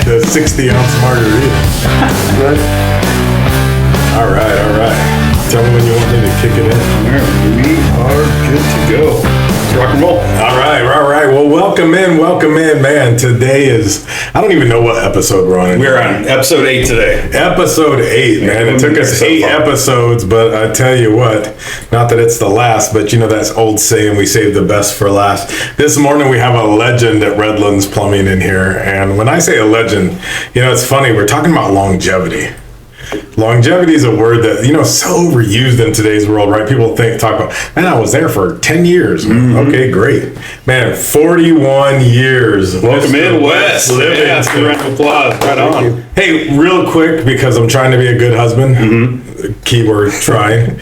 the 60-ounce margarita. All right. Tell me when you want me to kick it in. All right, we are good to go. Let's rock and roll. All right. Well, welcome in, man. Today is, I don't even know what episode we're on. We're on episode 8 today. Episode 8, man. It took us 8 episodes, but I tell you what, not that it's the last, but you know that old saying, we save the best for last. This morning we have a legend at Redlands Plumbing in here, and when I say a legend, you know, it's funny, we're talking about longevity. Longevity is a word that, you know, so overused in today's world, right? People talk about, man, I was there for 10 years. Mm-hmm. Okay, great. Man, 41 years. Welcome in, Wes. Livingston. Round of applause. Right on. Hey, real quick, because I'm trying to be a good husband, keyword trying,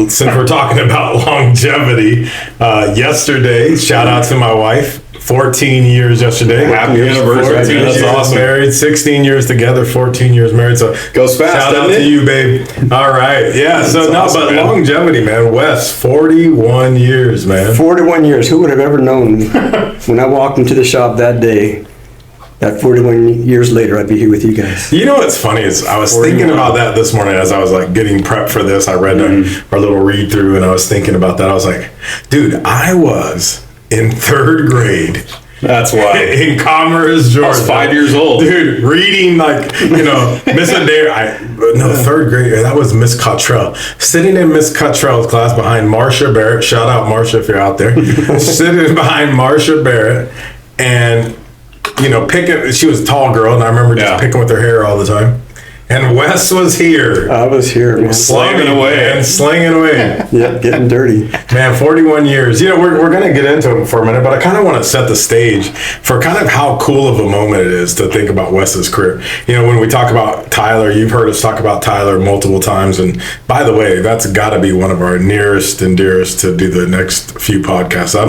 since we're talking about longevity, yesterday, shout out to my wife. 14 years yesterday. Happy anniversary. That's awesome. Married, 16 years together, 14 years married. So goes fast. Shout out to you, babe. All right. Yeah. So no, awesome, but man. Longevity, man. Wes, 41 years, man. 41 years. Who would have ever known when I walked into the shop that day, that 41 years later, I'd be here with you guys. You know what's funny is I was thinking about that this morning as I was like getting prepped for this. I read our little read through and I was thinking about that. I was like, dude, I was in 3rd grade. That's why. In Commerce, Georgia. I was 5 years old. Dude, reading like, you know, Miss Adair, 3rd grade, that was Miss Cottrell. Sitting in Miss Cottrell's class behind Marcia Barrett. Shout out Marcia if you're out there. Sitting behind Marcia Barrett and, you know, she was a tall girl and I remember just picking with her hair all the time. And Wes was here. I was here, man. Slinging away. Yeah, getting dirty. Man, 41 years. You know, we're going to get into it for a minute, but I kind of want to set the stage for kind of how cool of a moment it is to think about Wes's career. You know, when we talk about Tyler, you've heard us talk about Tyler multiple times. And by the way, that's got to be one of our nearest and dearest to do the next few podcasts. I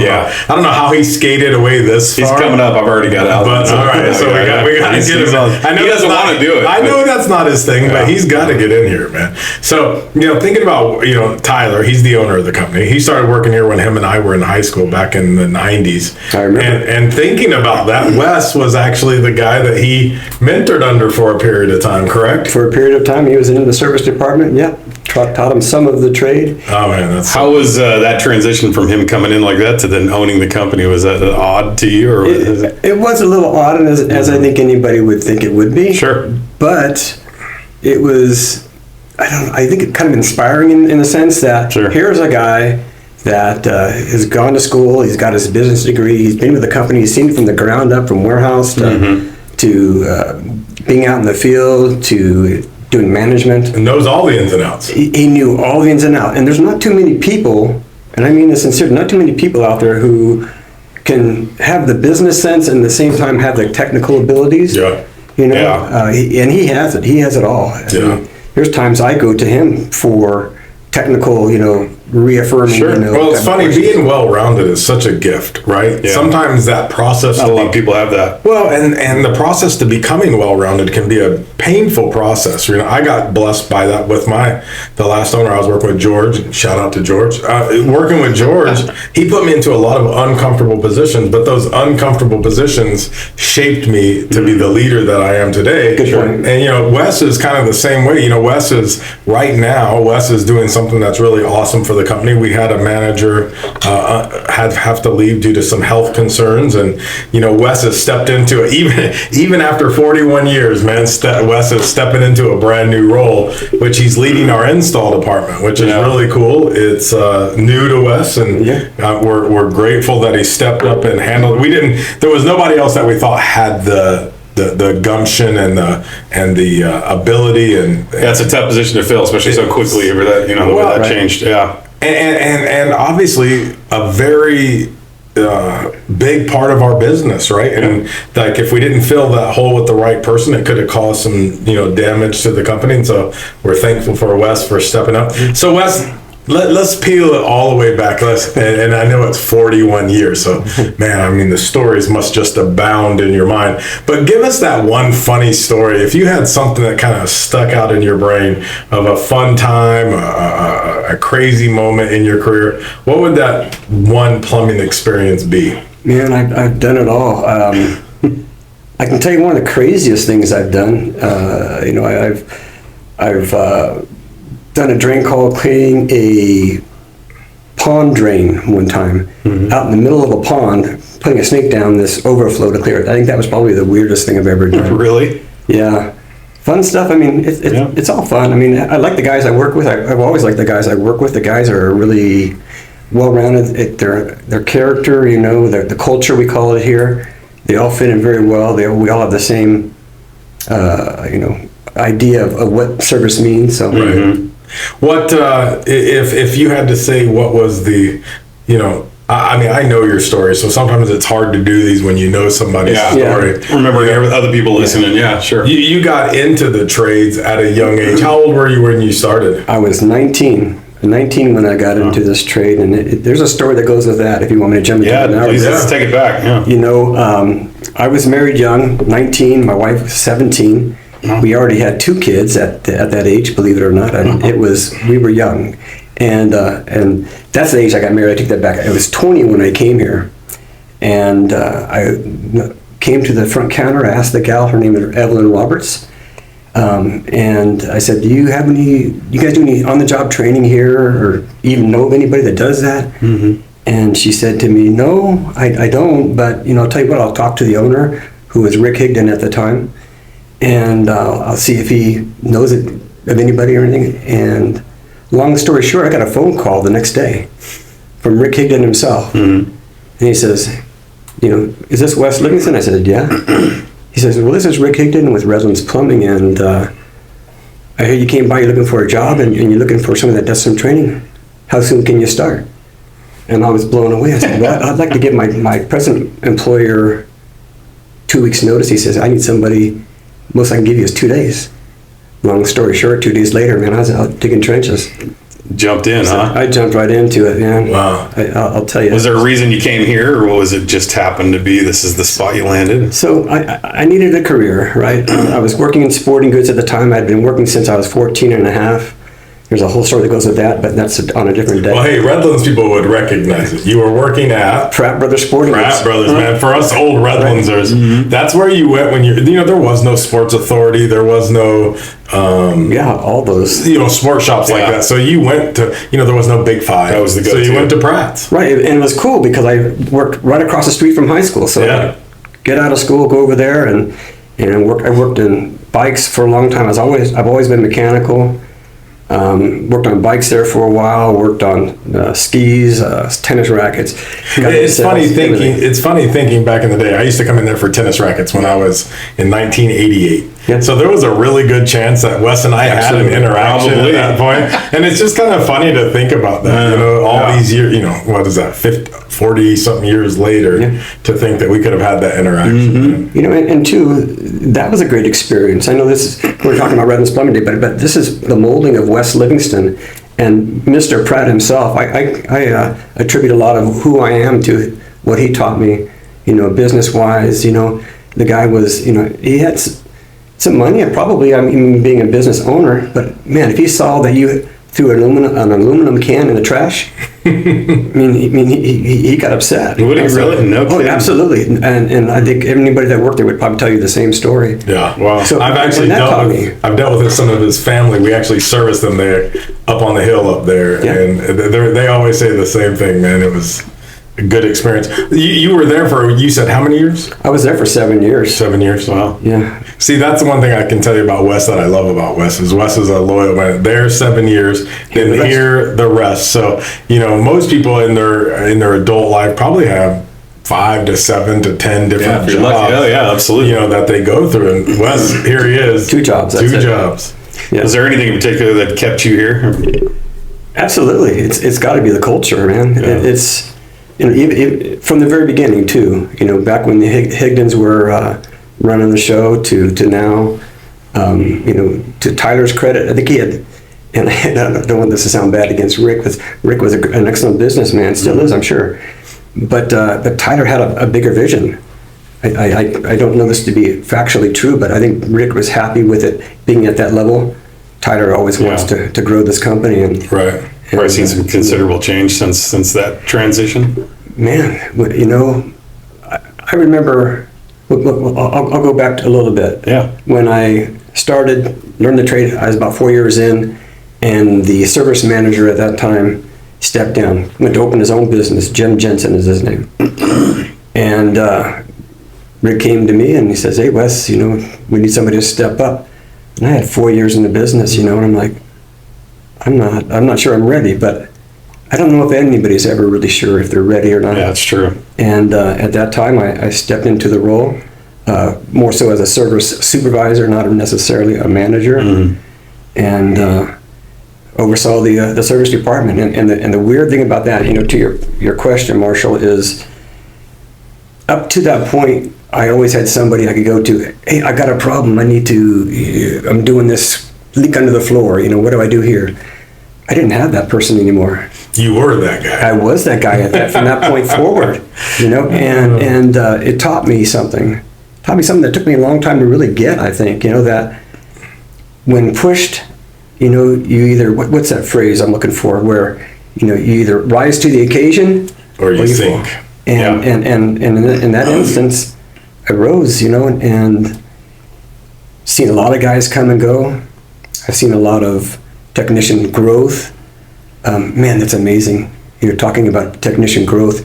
don't know how he skated away this far. He's coming up. I've already got out. But all right, so we got to get him on. I know he doesn't want to do it. I know that's not his thing, but he's got to get in here, man. So, you know, thinking about, you know, Tyler, he's the owner of the company. He started working here when him and I were in high school back in the 90s. I remember. And thinking about that, Wes was actually the guy that he mentored under for a period of time, correct? For a period of time, he was in the service department. Yeah. Taught him some of the trade. Oh, man. How was that transition from him coming in like that to then owning the company? Was that odd to you? Or it was a little odd, and as I think anybody would think it would be. Sure. But it was, I think it kind of inspiring in the sense that here's a guy that has gone to school, he's got his business degree, he's been with the company, he's seen it from the ground up, from warehouse to being out in the field to doing management. And knows all the ins and outs. He knew all the ins and outs. And there's not too many people, and I mean this sincerely, not too many people out there who can have the business sense and at the same time have the technical abilities. Yeah. You know, and he has it. He has it all. I mean, there's times I go to him for technical, you know, reaffirming. Sure. You know, well, it's funny, being well-rounded is such a gift, right? Yeah. Sometimes that process. Not a lot of people have that. Well, and the process to becoming well-rounded can be a painful process. You know, I got blessed by that with the last owner I was working with, George. Shout out to George. Working with George, he put me into a lot of uncomfortable positions, but those uncomfortable positions shaped me to be the leader that I am today. Good point. And, you know, Wes is kind of the same way. You know, Wes is doing something that's really awesome for the company. We had a manager have to leave due to some health concerns, and you know, Wes has stepped into it even after 41 years, man. Wes is stepping into a brand new role, which he's leading our install department, which is really cool. It's new to Wes, and we're grateful that he stepped up and handled it. There was nobody else that we thought had the gumption and the ability, and that's a tough position to fill, especially so quickly over that, you know, the way that changed. And obviously a very big part of our business, right? And like, if we didn't fill that hole with the right person, it could have caused some, you know, damage to the company. And so we're thankful for Wes for stepping up. So Wes, let's peel it all the way back. And I know it's 41 years, so man, I mean, the stories must just abound in your mind. But give us that one funny story. If you had something that kind of stuck out in your brain of a fun time, a crazy moment in your career, what would that one plumbing experience be? Man, I've done it all. I can tell you one of the craziest things I've done. You know, I've done a drain call cleaning a pond drain one time, out in the middle of a pond, putting a snake down this overflow to clear it. I think that was probably the weirdest thing I've ever done. Really? Yeah. Fun stuff. I mean, it's all fun. I mean, I like the guys I work with. I've always liked the guys I work with. The guys are really well-rounded. Their character, you know, the culture, we call it here, they all fit in very well. We all have the same, you know, idea of what service means. So. Right. What if you had to say what was the, you know, I mean, I know your story, so sometimes it's hard to do these when you know somebody's story. Remembering other people listening. Yeah, sure. You got into the trades at a young age. How old were you when you started? I was 19 when I got into this trade, and there's a story that goes with that if you want me to jump into it now. Please, let's take it back. Yeah. You know, I was married young, 19, my wife was 17. We already had 2 kids at that age, believe it or not. We were young. And that's the age I got married. I take that back. I was 20 when I came here, and I came to the front counter. I asked the gal, her name is Evelyn Roberts, and I said, "Do you guys do any on-the-job training here, or even know of anybody that does that?" Mm-hmm. And she said to me, "No, I don't. But you know, I'll tell you what. I'll talk to the owner, who was Rick Higdon at the time, and I'll see if he knows of anybody or anything." And long story short, I got a phone call the next day from Rick Higdon himself. Mm-hmm. And he says, you know, "Is this Wes Livingston?" I said, "Yeah." He says, "Well, this is Rick Higdon with Redlands Plumbing, and I hear you came by, you're looking for a job, and you're looking for someone that does some training. How soon can you start?" And I was blown away. I said, "Well, I'd like to give my present employer 2 weeks' notice." He says, "I need somebody, most I can give you is 2 days." Long story short, 2 days later, man, I was out digging trenches. Jumped in, huh? I jumped right into it, man. Wow. I'll tell you. Was there a reason you came here, or was it just happened to be this is the spot you landed? So I needed a career, right? I was working in sporting goods at the time. I'd been working since I was 14 and a half. There's a whole story that goes with that, but that's on a different day. Well, hey, Redlands people would recognize it. You were working at Pratt Brothers Sporting Goods. Pratt Brothers, man. For us old Redlandsers, that's where you went when you know, there was no Sports Authority. There was no, all those. you know, sport shops like that. So you went to, you know, there was no Big Five. That was the go-to. So you went to Pratt's. Right, and it was cool because I worked right across the street from high school. So I'd get out of school, go over there, and work. I worked in bikes for a long time. I've always been mechanical. Worked on bikes there for a while. Worked on skis, tennis rackets. It's funny thinking back in the day. I used to come in there for tennis rackets when I was in 1988. Yeah. So there was a really good chance that Wes and I had an interaction at that point. And it's just kind of funny to think about that. You know, all these years. You know, what is that? 40 something years later, to think that we could have had that interaction. Mm-hmm. You know, and two, that was a great experience. I know we're talking about Redlands Plumbing Day, but this is the molding of Wes Livingston and Mr. Pratt himself. I attribute a lot of who I am to what he taught me, you know, business-wise. You know, the guy was, you know, he had some money, and probably, I mean, being a business owner, but man, if he saw that you threw an aluminum can in the trash, he got upset. Would he really? No kidding. Oh, absolutely. And I think anybody that worked there would probably tell you the same story. Yeah. Wow. So I've dealt with some of his family. We actually serviced them there, up on the hill up there, and they always say the same thing, man. It was a good experience. You were there for, you said how many years? I was there for 7 years. 7 years. Wow. Yeah. See, that's the one thing I can tell you about Wes that I love about Wes is Wes is a loyal man. There 7 years, then here the rest. So, you know, most people in their adult life probably have 5 to 7 to 10 different jobs. Lucky. Oh yeah, absolutely. You know, that they go through. And Wes, here he is. 2 jobs. Two jobs. Yeah. Was there anything in particular that kept you here? Absolutely. It's got to be the culture, man. Yeah. It's, you know, from the very beginning too. You know, back when the Higdons were running the show to now, you know, to Tyler's credit, I think he had, and I don't want this to sound bad against Rick, but Rick was an excellent businessman, still is, I'm sure. But Tyler had a bigger vision. I don't know this to be factually true, but I think Rick was happy with it being at that level. Tyler always wants to grow this company, and Probably seen some considerable change since that transition. Man, you know, I remember Look, I'll go back a little bit. Yeah. When I learned the trade, I was about 4 years in, and the service manager at that time stepped down, went to open his own business. Jim Jensen is his name. And Rick came to me and he says, "Hey, Wes, we need somebody to step up." And I had 4 years in the business, and I'm like, I'm not sure I'm ready, but I don't know if anybody's ever really sure if they're ready or not. Yeah, that's true. And at that time, I stepped into the role, more so as a service supervisor, not necessarily a manager, and oversaw the service department. And the weird thing about that, to your question, Marshall, is up to that point, I always had somebody I could go to. "Hey, I got a problem. I'm doing this leak under the floor. What do I do here?" I didn't have that person anymore. You were that guy. I was that guy from that point forward, and it taught me something. Taught me something that took me a long time to really get. I think that when pushed, you either what's that phrase I'm looking for? Where you either rise to the occasion or you sink. Fall. And in that instance, I rose, and seen a lot of guys come and go. I've seen a lot of technician growth. Man, that's amazing. You're talking about technician growth.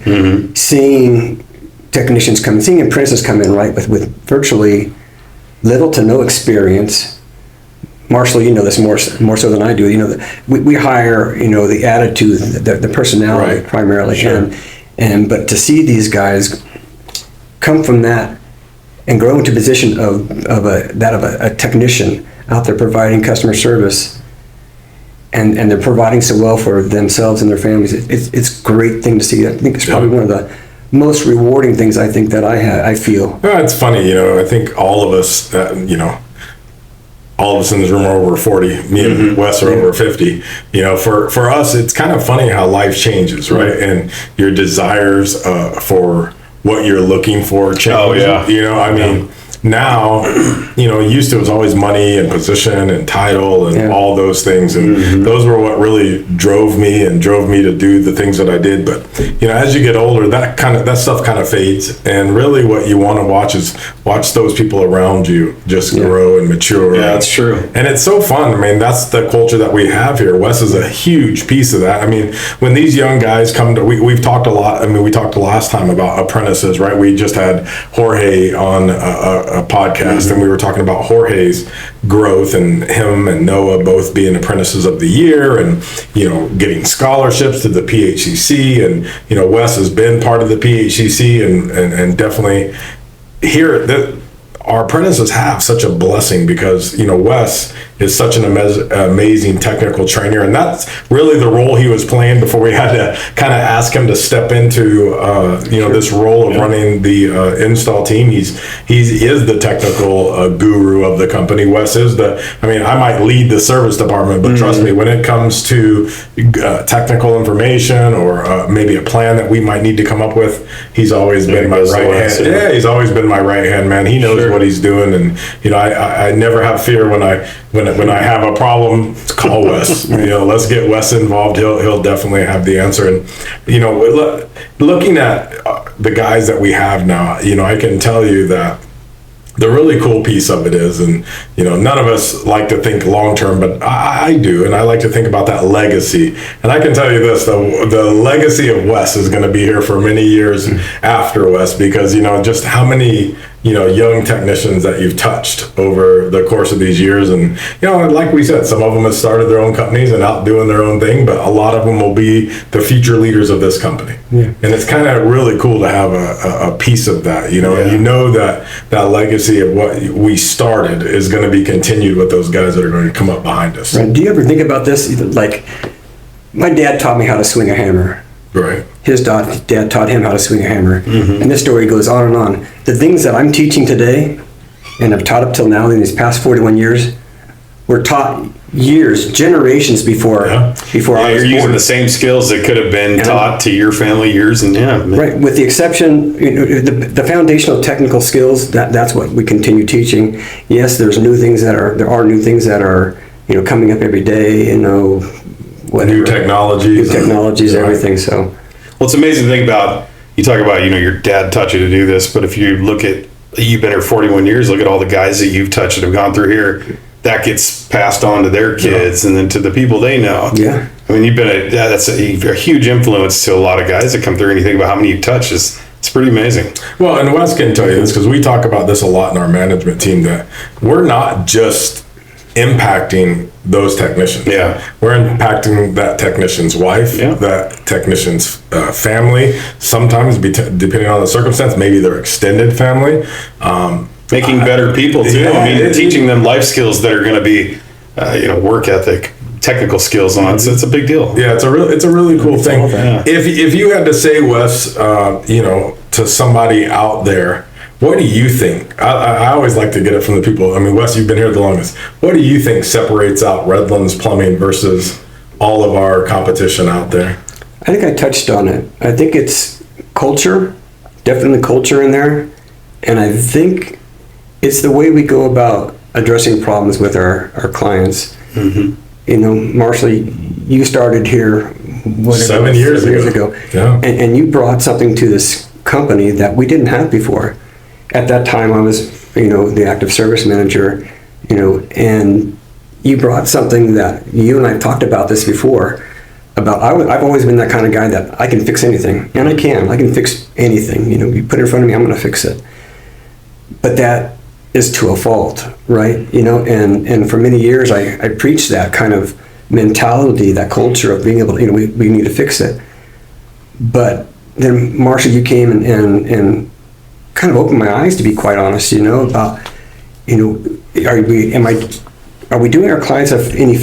Seeing technicians come in, seeing apprentices come in, right, with virtually little to no experience. Marshall, you know this more so than I do. We hire, the attitude, the personality, right, primarily. Sure. But to see these guys come from that and grow into a position of a technician out there providing customer service, and they're providing so well for themselves and their families, it's a great thing to see. I think it's probably one of the most rewarding things I think that I feel. Well, it's funny, I think all of us, all of us in this room are over 40. Me and Wes are over 50. For us, it's kind of funny how life changes, right? And your desires for what you're looking for change. Oh, yeah. Now, used to it was always money and position and title and all those things. And those were what really drove me to do the things that I did. But, as you get older, that stuff kind of fades. And really what you want to watch those people around you just grow and mature. Yeah, that's true. And it's so fun. That's the culture that we have here. Wes is a huge piece of that. When these young guys come to, we've talked a lot. We talked the last time about apprentices, right? We just had Jorge on a podcast, and we were talking about Jorge's growth and him and Noah both being apprentices of the year and getting scholarships to the PHCC, and Wes has been part of the PHCC and definitely here that our apprentices have such a blessing because Wes is such an amazing technical trainer, and that's really the role he was playing before we had to kind of ask him to step into this role of running the install team. He is the technical guru of the company. Wes is I might lead the service department, but trust me, when it comes to technical information or maybe a plan that we might need to come up with, he's always been my right hand. Yeah, he's always been my right hand man. He knows what he's doing, and I never have fear when I have a problem. Call Wes. Let's get Wes involved. He'll definitely have the answer. And looking at the guys that we have now, I can tell you that the really cool piece of it is, and none of us like to think long term, but I do, and I like to think about that legacy. And I can tell you this: the legacy of Wes is going to be here for many years after Wes, because just how many young technicians that you've touched over the course of these years. And like we said, some of them have started their own companies and out doing their own thing, but a lot of them will be the future leaders of this company. And it's kind of really cool to have a piece of that, and that legacy of what we started is going to be continued with those guys that are going to come up behind us. Right. Do you ever think about this? Like, my dad taught me how to swing a hammer. Right. His dad taught him how to swing a hammer. And this story goes on and on. The things that I'm teaching today, and I've taught up till now in these past 41 years, were taught generations before I was born. You're using the same skills that could have been taught to your family years, and right. With the exception, the foundational technical skills. That's what we continue teaching. Yes, there are new things that are coming up every day. Whatever. New technologies, everything. So, well, it's amazing to think about. You talk about your dad taught you to do this, but if you look at you've been here 41 years. Look at all the guys that you've touched that have gone through here. That gets passed on to their kids and then to the people they know. Yeah. I mean, you've been that's a huge influence to a lot of guys that come through, and you think about how many you touch it's pretty amazing. Well, and Wes can tell you this because we talk about this a lot in our management team, that we're not just impacting those technicians. Yeah. We're impacting that technician's wife, Yeah. that technician's family, sometimes depending on the circumstance, maybe their extended family. Making better people too. Yeah, I mean, teaching them life skills that are going to be, work ethic, technical skills on. So it's a big deal. Yeah, it's a really cool thing. Yeah. If you had to say, Wes, to somebody out there, what do you think? I always like to get it from the people. I mean, Wes, you've been here the longest. What do you think separates out Redlands Plumbing versus all of our competition out there? I think I touched on it. I think it's culture, definitely culture in there. And I think it's the way we go about addressing problems with our clients. Mm-hmm. Marshall, you started here 7 years ago. Yeah. And you brought something to this company that we didn't have before. At that time, I was, the active service manager, and you brought something that you and I talked about this before. I've always been that kind of guy that I can fix anything, and I can fix anything. You put it in front of me, I'm going to fix it. But that is to a fault, right? And for many years, I preached that kind of mentality, that culture of being able to, we need to fix it. But then, Marshall, you came and kind of opened my eyes, to be quite honest, about, are we doing our clients any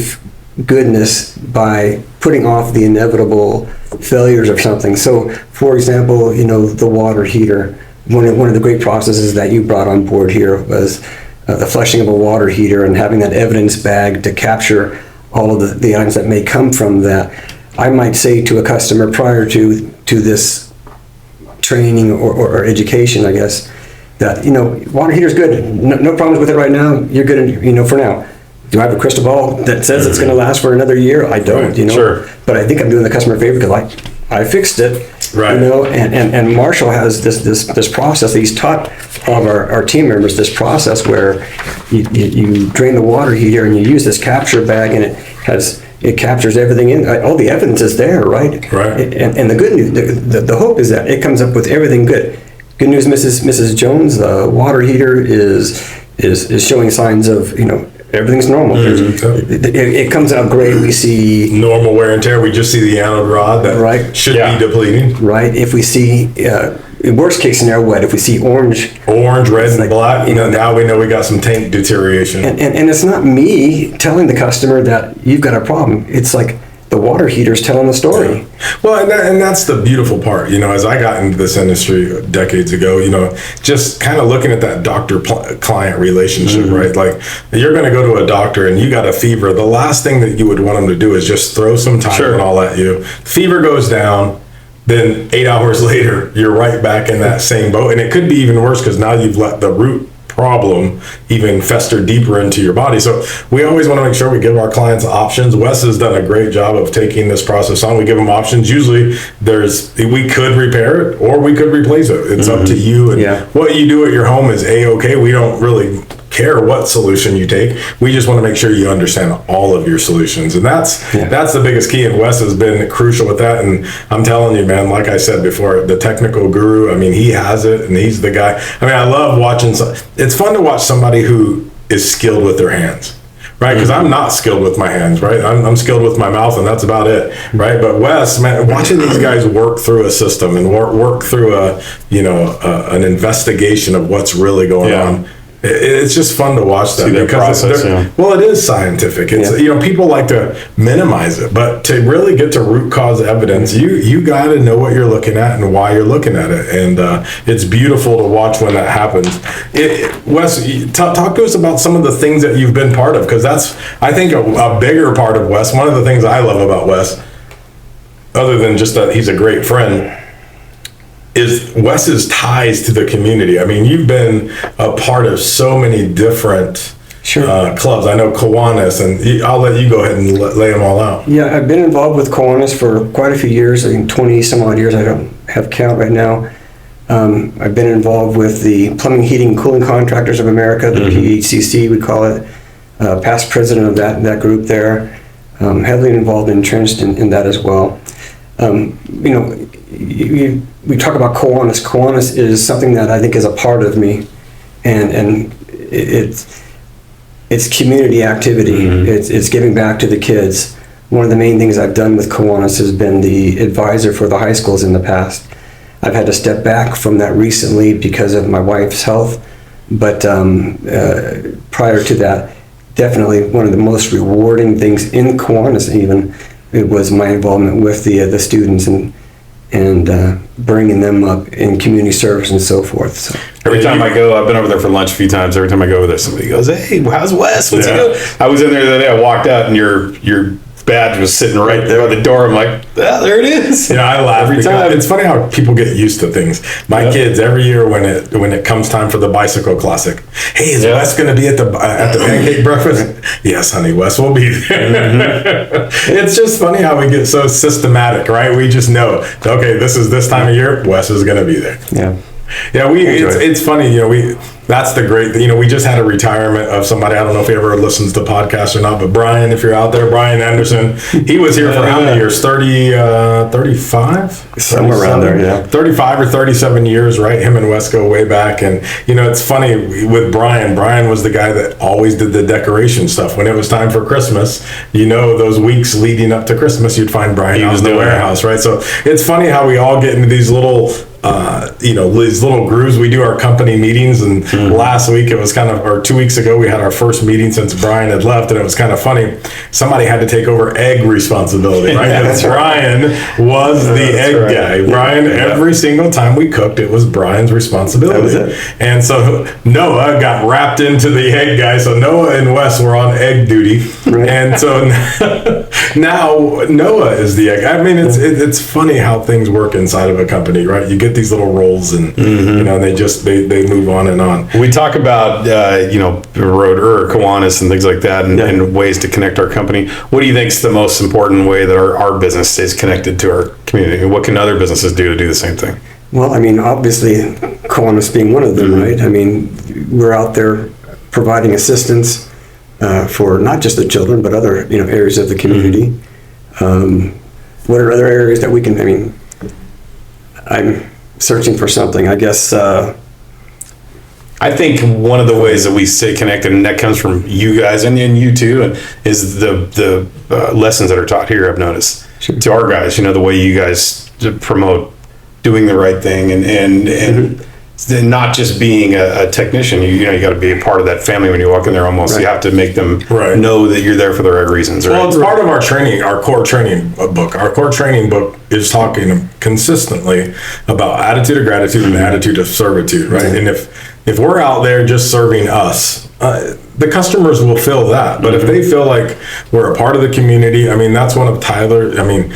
goodness by putting off the inevitable failures of something? So, for example, the water heater. One of the great processes that you brought on board here was the flushing of a water heater and having that evidence bag to capture all of the items that may come from that. I might say to a customer prior to this training or education, I guess, that, water heater's good. No problems with it right now. You're good, for now. Do I have a crystal ball that says it's going to last for another year? I don't, Sure. But I think I'm doing the customer a favor because I fixed it. Right. And Marshall has this process that he's taught all of our team members, this process where you drain the water heater and you use this capture bag, and it captures everything in. All the evidence is there, right? Right. And the good news, the hope is that it comes up with everything good. Good news, Mrs. Jones, the water heater is showing signs of, everything's normal. Mm-hmm. It comes out great. We see normal wear and tear. We just see the anode rod that should be depleting. Right. If we see, in worst case scenario, what? If we see orange, red, and black, now we know we got some tank deterioration. And it's not me telling the customer that you've got a problem. It's like the water heater's telling the story. Yeah. Well, and that's the beautiful part. As I got into this industry decades ago, just kind of looking at that doctor-client relationship, mm-hmm. right? Like, you're going to go to a doctor and you got a fever. The last thing that you would want them to do is just throw some Tylenol at you. Fever goes down. Then 8 hours later, you're right back in that same boat. And it could be even worse because now you've let the root problem even fester deeper into your body. So we always want to make sure we give our clients options. Wes has done a great job of taking this process on. We give them options. Usually we could repair it or we could replace it. It's up to you. And what you do at your home is A-okay. We don't really care what solution you take. We just want to make sure you understand all of your solutions. And that's the biggest key. And Wes has been crucial with that. And I'm telling you, man, like I said before, the technical guru, he has it and he's the guy. I love watching. It's fun to watch somebody who is skilled with their hands, right? Because I'm not skilled with my hands, right? I'm skilled with my mouth and that's about it, right? But Wes, man, watching these guys work through a system and work through an investigation of what's really going on. It's just fun to watch that because it is scientific. It's people like to minimize it, but to really get to root cause evidence, you got to know what you're looking at and why you're looking at it, and it's beautiful to watch when that happens. Wes, talk to us about some of the things that you've been part of, because that's, I think, a bigger part of Wes. One of the things I love about Wes, other than just that he's a great friend, is Wes's ties to the community. You've been a part of so many different clubs. I know Kiwanis, and I'll let you go ahead and lay them all out. Yeah, I've been involved with Kiwanis for quite a few years. 20 some odd years. I don't have count right now. I've been involved with the Plumbing, Heating, and Cooling Contractors of America, the PHCC, we call it. Past president of that group there. Heavily involved and entrenched in that as well. We talk about Kiwanis. Kiwanis is something that I think is a part of me, and it's community activity. It's giving back to the kids. One of the main things I've done with Kiwanis has been the advisor for the high schools in the past. I've had to step back from that recently because of my wife's health, but prior to that, definitely one of the most rewarding things in Kiwanis even, it was my involvement with the students and bringing them up in community service and so forth. So every time I go, I've been over there for lunch a few times. Every time I go over there, somebody goes, "Hey, how's Wes? What's he doing?" I was in there the other day. I walked out, and your badge was sitting right there by the door. I'm like, "Ah, there it is." Yeah, I laugh every time. It's funny how people get used to things. My kids, every year when it comes time for the bicycle classic, "Hey, is Wes going to be at the pancake breakfast?" "Yes, honey, Wes will be there." It's just funny how we get so systematic, right? We just know, okay, this is this time of year, Wes is going to be there. Yeah. Yeah, it's funny, that's the great, we just had a retirement of somebody, I don't know if he ever listens to podcasts or not, but Brian, if you're out there, Brian Anderson, he was here for how many years? 35? Somewhere around there, yeah. 35 or 37 years, right? Him and Wes go way back. And, it's funny with Brian was the guy that always did the decoration stuff. When it was time for Christmas, those weeks leading up to Christmas, you'd find Brian out in the warehouse, right? So it's funny how we all get into these little these little grooves. We do our company meetings, and last week or 2 weeks ago, we had our first meeting since Brian had left, and it was kind of funny. Somebody had to take over egg responsibility, right? Because Brian was the egg guy. Brian, every single time we cooked, it was Brian's responsibility. That was it. And so Noah got wrapped into the egg guy. So Noah and Wes were on egg duty, and so now Noah is the egg. I mean, it's funny how things work inside of a company, right? You get these little roles, and they move on and on. We talk about Kiwanis and things like that, and ways to connect our company. What do you think is the most important way that our business stays connected to our community? What can other businesses do to do the same thing? Well, I mean, obviously, Kiwanis being one of them, right? I mean, we're out there providing assistance for not just the children, but other areas of the community. What are other areas that we can? I mean, I'm searching for something, I guess. I think one of the ways that we stay connected, and that comes from you guys and you too, is the lessons that are taught here. I've noticed to our guys, the way you guys promote doing the right thing, and not just being a technician. You got to be a part of that family when you walk in there. Almost, you have to make them know that you're there for the right reasons. Right? Well, it's part of our training, our core training book. Our core training book is talking consistently about attitude of gratitude and attitude of servitude, right? And if we're out there just serving us, the customers will feel that. But if they feel like we're a part of the community, I mean, that's one of Tyler. I mean,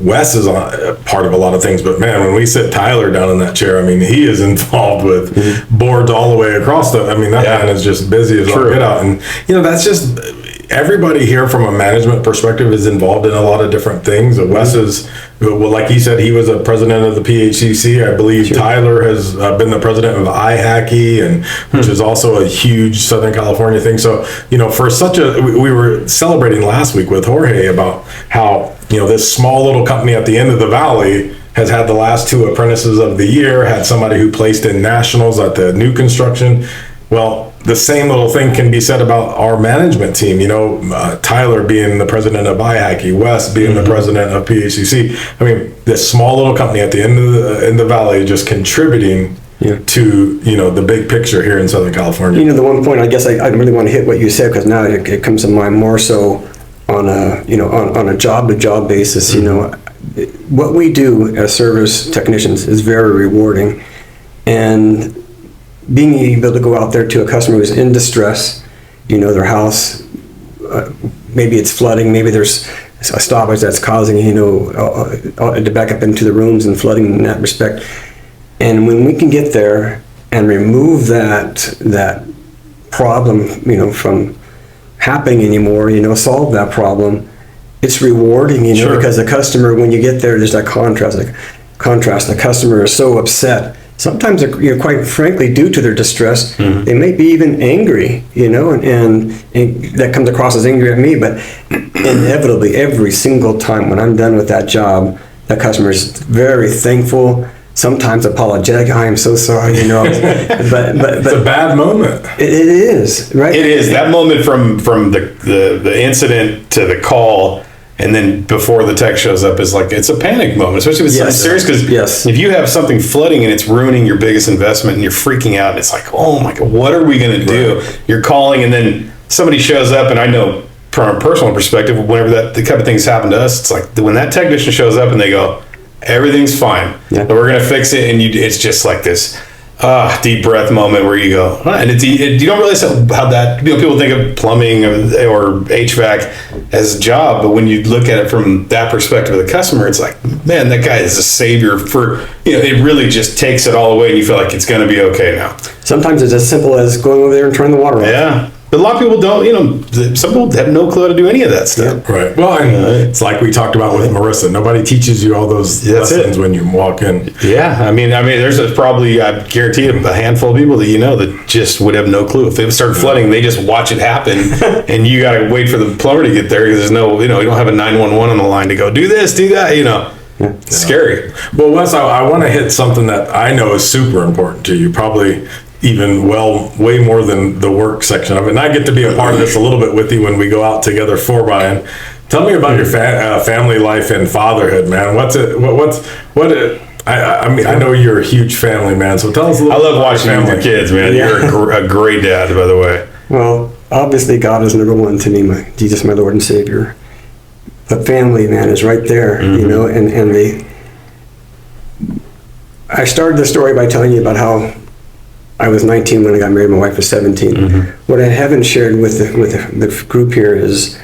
Wes is a part of a lot of things, but man, when we sit Tyler down in that chair, I mean, he is involved with boards all the way across that man is just busy as all get out. And, that's just, everybody here from a management perspective is involved in a lot of different things. Wes is, well, like he said, he was a president of the PHCC. I believe Tyler has been the president of IHACI, and which is also a huge Southern California thing. So, for we were celebrating last week with Jorge about how, this small little company at the end of the valley has had the last 2 apprentices of the year, had somebody who placed in nationals at the new construction. Well, the same little thing can be said about our management team. Tyler being the president of IHACI, Wes being the president of PHCC. I mean, this small little company at the end of the valley just contributing to the big picture here in Southern California. The one point I guess I really want to hit what you said, because now it comes to mind more so on a on a job to job basis. What we do as service technicians is very rewarding, and being able to go out there to a customer who's in distress, their house, maybe it's flooding, maybe there's a stoppage that's causing, to back up into the rooms and flooding in that respect. And when we can get there and remove that problem, from happening anymore, solve that problem, it's rewarding, because the customer, when you get there, there's that contrast. The customer is so upset sometimes, quite frankly, due to their distress, Mm-hmm. they may be even angry, and that comes across as angry at me. But inevitably, every single time when I'm done with that job, that customer is very thankful. Sometimes apologetic. I am so sorry, but It's a bad moment. it is, right? It is that moment from the incident to the call, and then before the tech shows up is like it's a panic moment, especially if it's something serious. Because if you have something flooding and it's ruining your biggest investment, and you're freaking out, and it's like, oh my god, what are we going to do? Right. You're calling, and then somebody shows up, and I know from a personal perspective, whenever the kind of things happen to us, it's like when that technician shows up and they go, everything's fine. Yeah. We're gonna fix it, and it's just like this deep breath moment where you go, and you don't realize how that people think of plumbing or HVAC as a job, but when you look at it from that perspective of the customer, it's like, man, that guy is a savior for it really just takes it all away, and you feel like it's gonna be okay now. Sometimes it's as simple as going over there and turning the water off. Yeah. But a lot of people don't, some people have no clue how to do any of that stuff. Yeah. Right. Well, and it's like we talked about with Marissa. Nobody teaches you all those lessons when you walk in. Yeah. I mean, there's probably, I guarantee a handful of people that that just would have no clue. If it started flooding, they just watch it happen, and you got to wait for the plumber to get there because there's no, you don't have a 911 on the line to go, do this, do that, It's scary. Well, Wes, I want to hit something that I know is super important to you, probably even way more than the work section of it. And I get to be a part of this a little bit with you when we go out together for Brian. Tell me about your family life and fatherhood, man. I mean, I know you're a huge family man, so tell us a little bit. I love watching you with your kids, man. Yeah. You're a great dad, by the way. Well, obviously God is number one to me, Jesus, my Lord and Savior. But family, man, is right there, and I started the story by telling you about how I was 19 when I got married. My wife was 17. Mm-hmm. What I haven't shared with the group here is,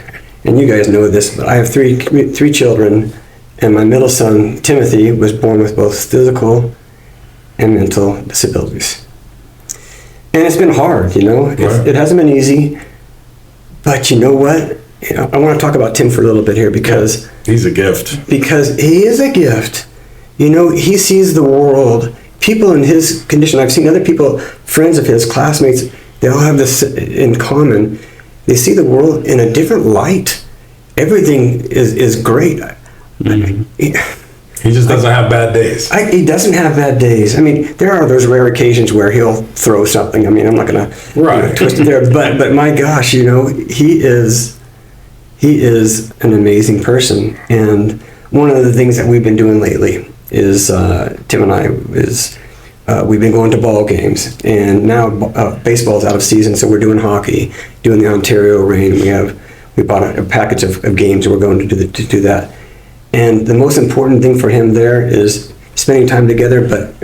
and you guys know this, but I have three children, and my middle son, Timothy, was born with both physical and mental disabilities. And it's been hard, Right. It hasn't been easy, but you know what? I want to talk about Tim for a little bit here because... He's a gift. Because he is a gift. He sees the world. People in his condition, I've seen other people, friends of his, classmates, they all have this in common. They see the world in a different light. Everything is great. Mm-hmm. He just doesn't have bad days. He doesn't have bad days. I mean, there are those rare occasions where he'll throw something. I mean, I'm not going to twist it there. But my gosh, he is an amazing person. And one of the things that we've been doing lately is Tim and I we've been going to ball games, and now baseball's out of season, so we're doing hockey, doing the Ontario Reign. We bought a package of games, and we're going to do that. And the most important thing for him there is spending time together. But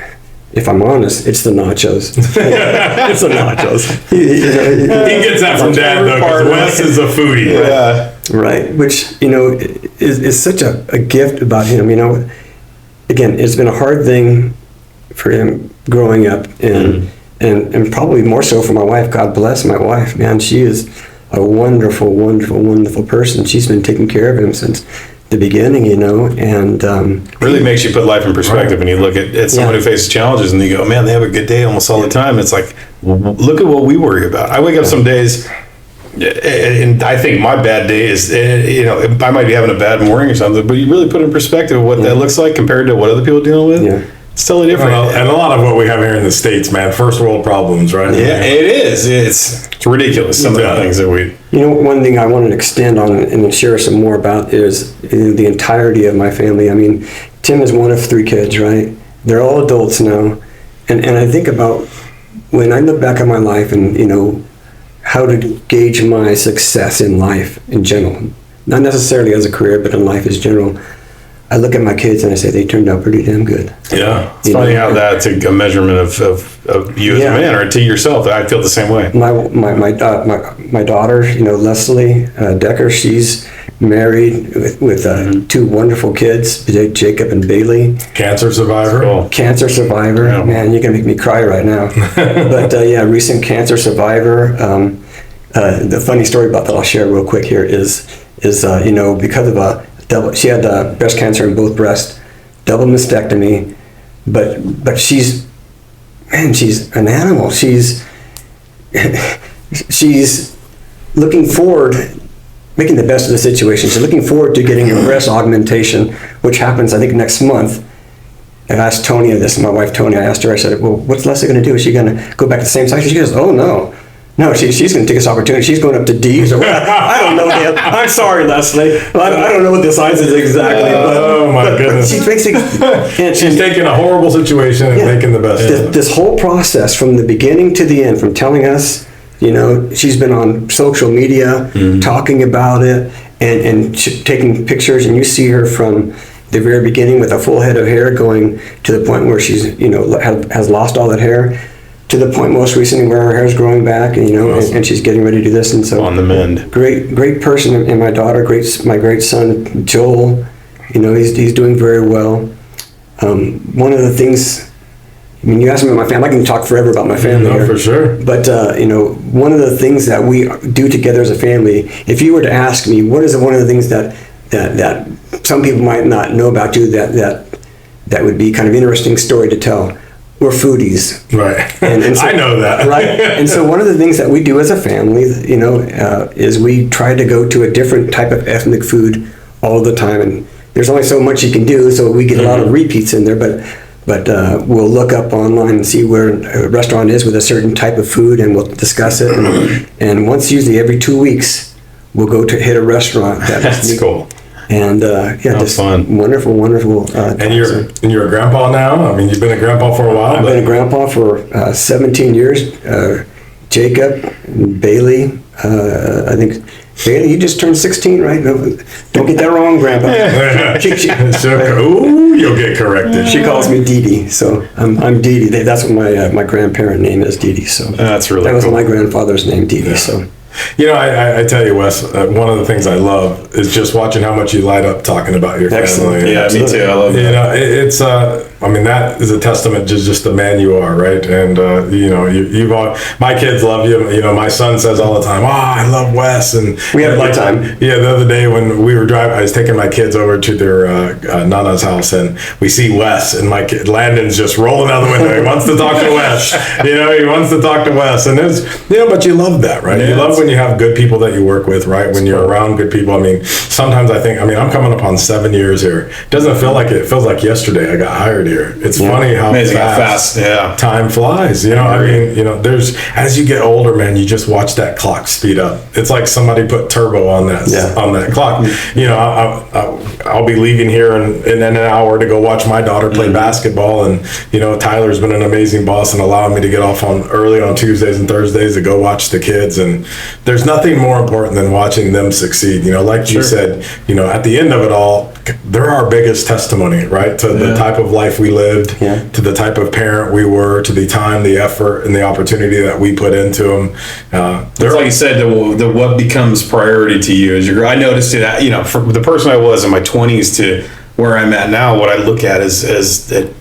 if I'm honest, it's the nachos. It's the nachos. He gets that from Dad though, because Wes is a foodie. Yeah. Right. Which is such a gift about him. Again, it's been a hard thing for him growing up, and probably more so for my wife. God bless my wife, man. She is a wonderful, wonderful, wonderful person. She's been taking care of him since the beginning, and really makes you put life in perspective when you look at someone who faces challenges and you go, man, they have a good day almost all the time. It's like, look at what we worry about. I wake up some days and I think my bad day is, I might be having a bad morning or something, but you really put in perspective what that looks like compared to what other people are dealing with. Yeah. It's totally different. And a lot of what we have here in the States, man, first world problems, right? Yeah, it is. It's ridiculous, some of the things that we... One thing I wanted to extend on and share some more about is the entirety of my family. I mean, Tim is one of 3 kids, right? They're all adults now. And I think about when I look back at my life and, how to gauge my success in life in general. Not necessarily as a career, but in life as general. I look at my kids and I say they turned out pretty damn good. Yeah, it's funny how that's a measurement of you as a man, or to yourself. I feel the same way. My daughter, Leslie Decker, she's married with 2 wonderful kids, Jacob and Bailey. Cancer survivor. Cool. Cancer survivor. Yeah. Man, you can make me cry right now. But recent cancer survivor. The funny story about that I'll share real quick here is because of she had breast cancer in both breasts, double mastectomy, but she's man, she's an animal. She's looking forward, making the best of the situation. She's looking forward to getting a breast augmentation, which happens, I think, next month. I asked Tonya this, my wife Tonya, I asked her, I said, well, what's Leslie going to do? Is she going to go back to the same size? She goes, oh, no. No, she's going to take this opportunity. She's going up to D's or what? I don't know. I'm sorry, Leslie. I don't know what the size is exactly. Oh, my goodness. She's basically... She's taking a horrible situation and making the best of it. This whole process from the beginning to the end, from telling us, she's been on social media talking about it and taking pictures, and you see her from the very beginning with a full head of hair going to the point where she's, has lost all that hair, to the point most recently where her hair is growing back, and awesome. and she's getting ready to do this, and so on the mend. Great person, and my daughter, my great son Joel, he's doing very well. One of the things, you asked me about my family. I can talk forever about my family. No, for sure. But one of the things that we do together as a family, if you were to ask me, what is one of the things that some people might not know about you that would be kind of interesting story to tell? We're foodies. Right. And so, I know that. Right. And so one of the things that we do as a family, is we try to go to a different type of ethnic food all the time. And there's only so much you can do, so we get a lot of repeats in there. But we'll look up online and see where a restaurant is with a certain type of food, and we'll discuss it. And once, usually every 2 weeks, we'll go to hit a restaurant. That's cool. And just fun. Wonderful. And you're a grandpa now. I mean, you've been a grandpa for a while. I've been a grandpa for 17 years. Jacob, Bailey. I think Bailey, you just turned 16, right? No, don't get that wrong, Grandpa. Ooh, you'll get corrected. She calls me Dee Dee, so I'm Dee Dee. That's what my grandparent name is, Dee Dee. So that's really that was cool. my grandfather's name, Dee Dee. Yeah. So. I tell you, Wes, one of the things I love is just watching how much you light up talking about your family. Yeah, me too. I love that. It's that is a testament to just the man you are, right? And you've all, my kids love you. My son says all the time, "Oh, I love Wes." And we had a good time. Yeah, the other day when we were driving, I was taking my kids over to their Nana's house, and we see Wes, and my kid Landon's just rolling out the window. He wants to talk to Wes. He wants to talk to Wes, and it's but you love that, right? Yeah, you love when you have good people that you work with, right? When you're around good people. Sometimes I think, I'm coming up on 7 years here. It doesn't feel like it feels like yesterday I got hired here. It's funny how fast time flies. There's, as you get older, man, you just watch that clock speed up. It's like somebody put turbo on that clock. I'll be leaving here in an hour to go watch my daughter play basketball, and Tyler's been an amazing boss and allowing me to get off early on Tuesdays and Thursdays to go watch the kids, and there's nothing more important than watching them succeed. Like you said, at the end of it all, they're our biggest testimony, right? To the type of life we lived, to the type of parent we were, to the time, the effort, and the opportunity that we put into them. It's like you said, the what becomes priority to you as I noticed it, from the person I was in my 20s to where I'm at now, what I look at as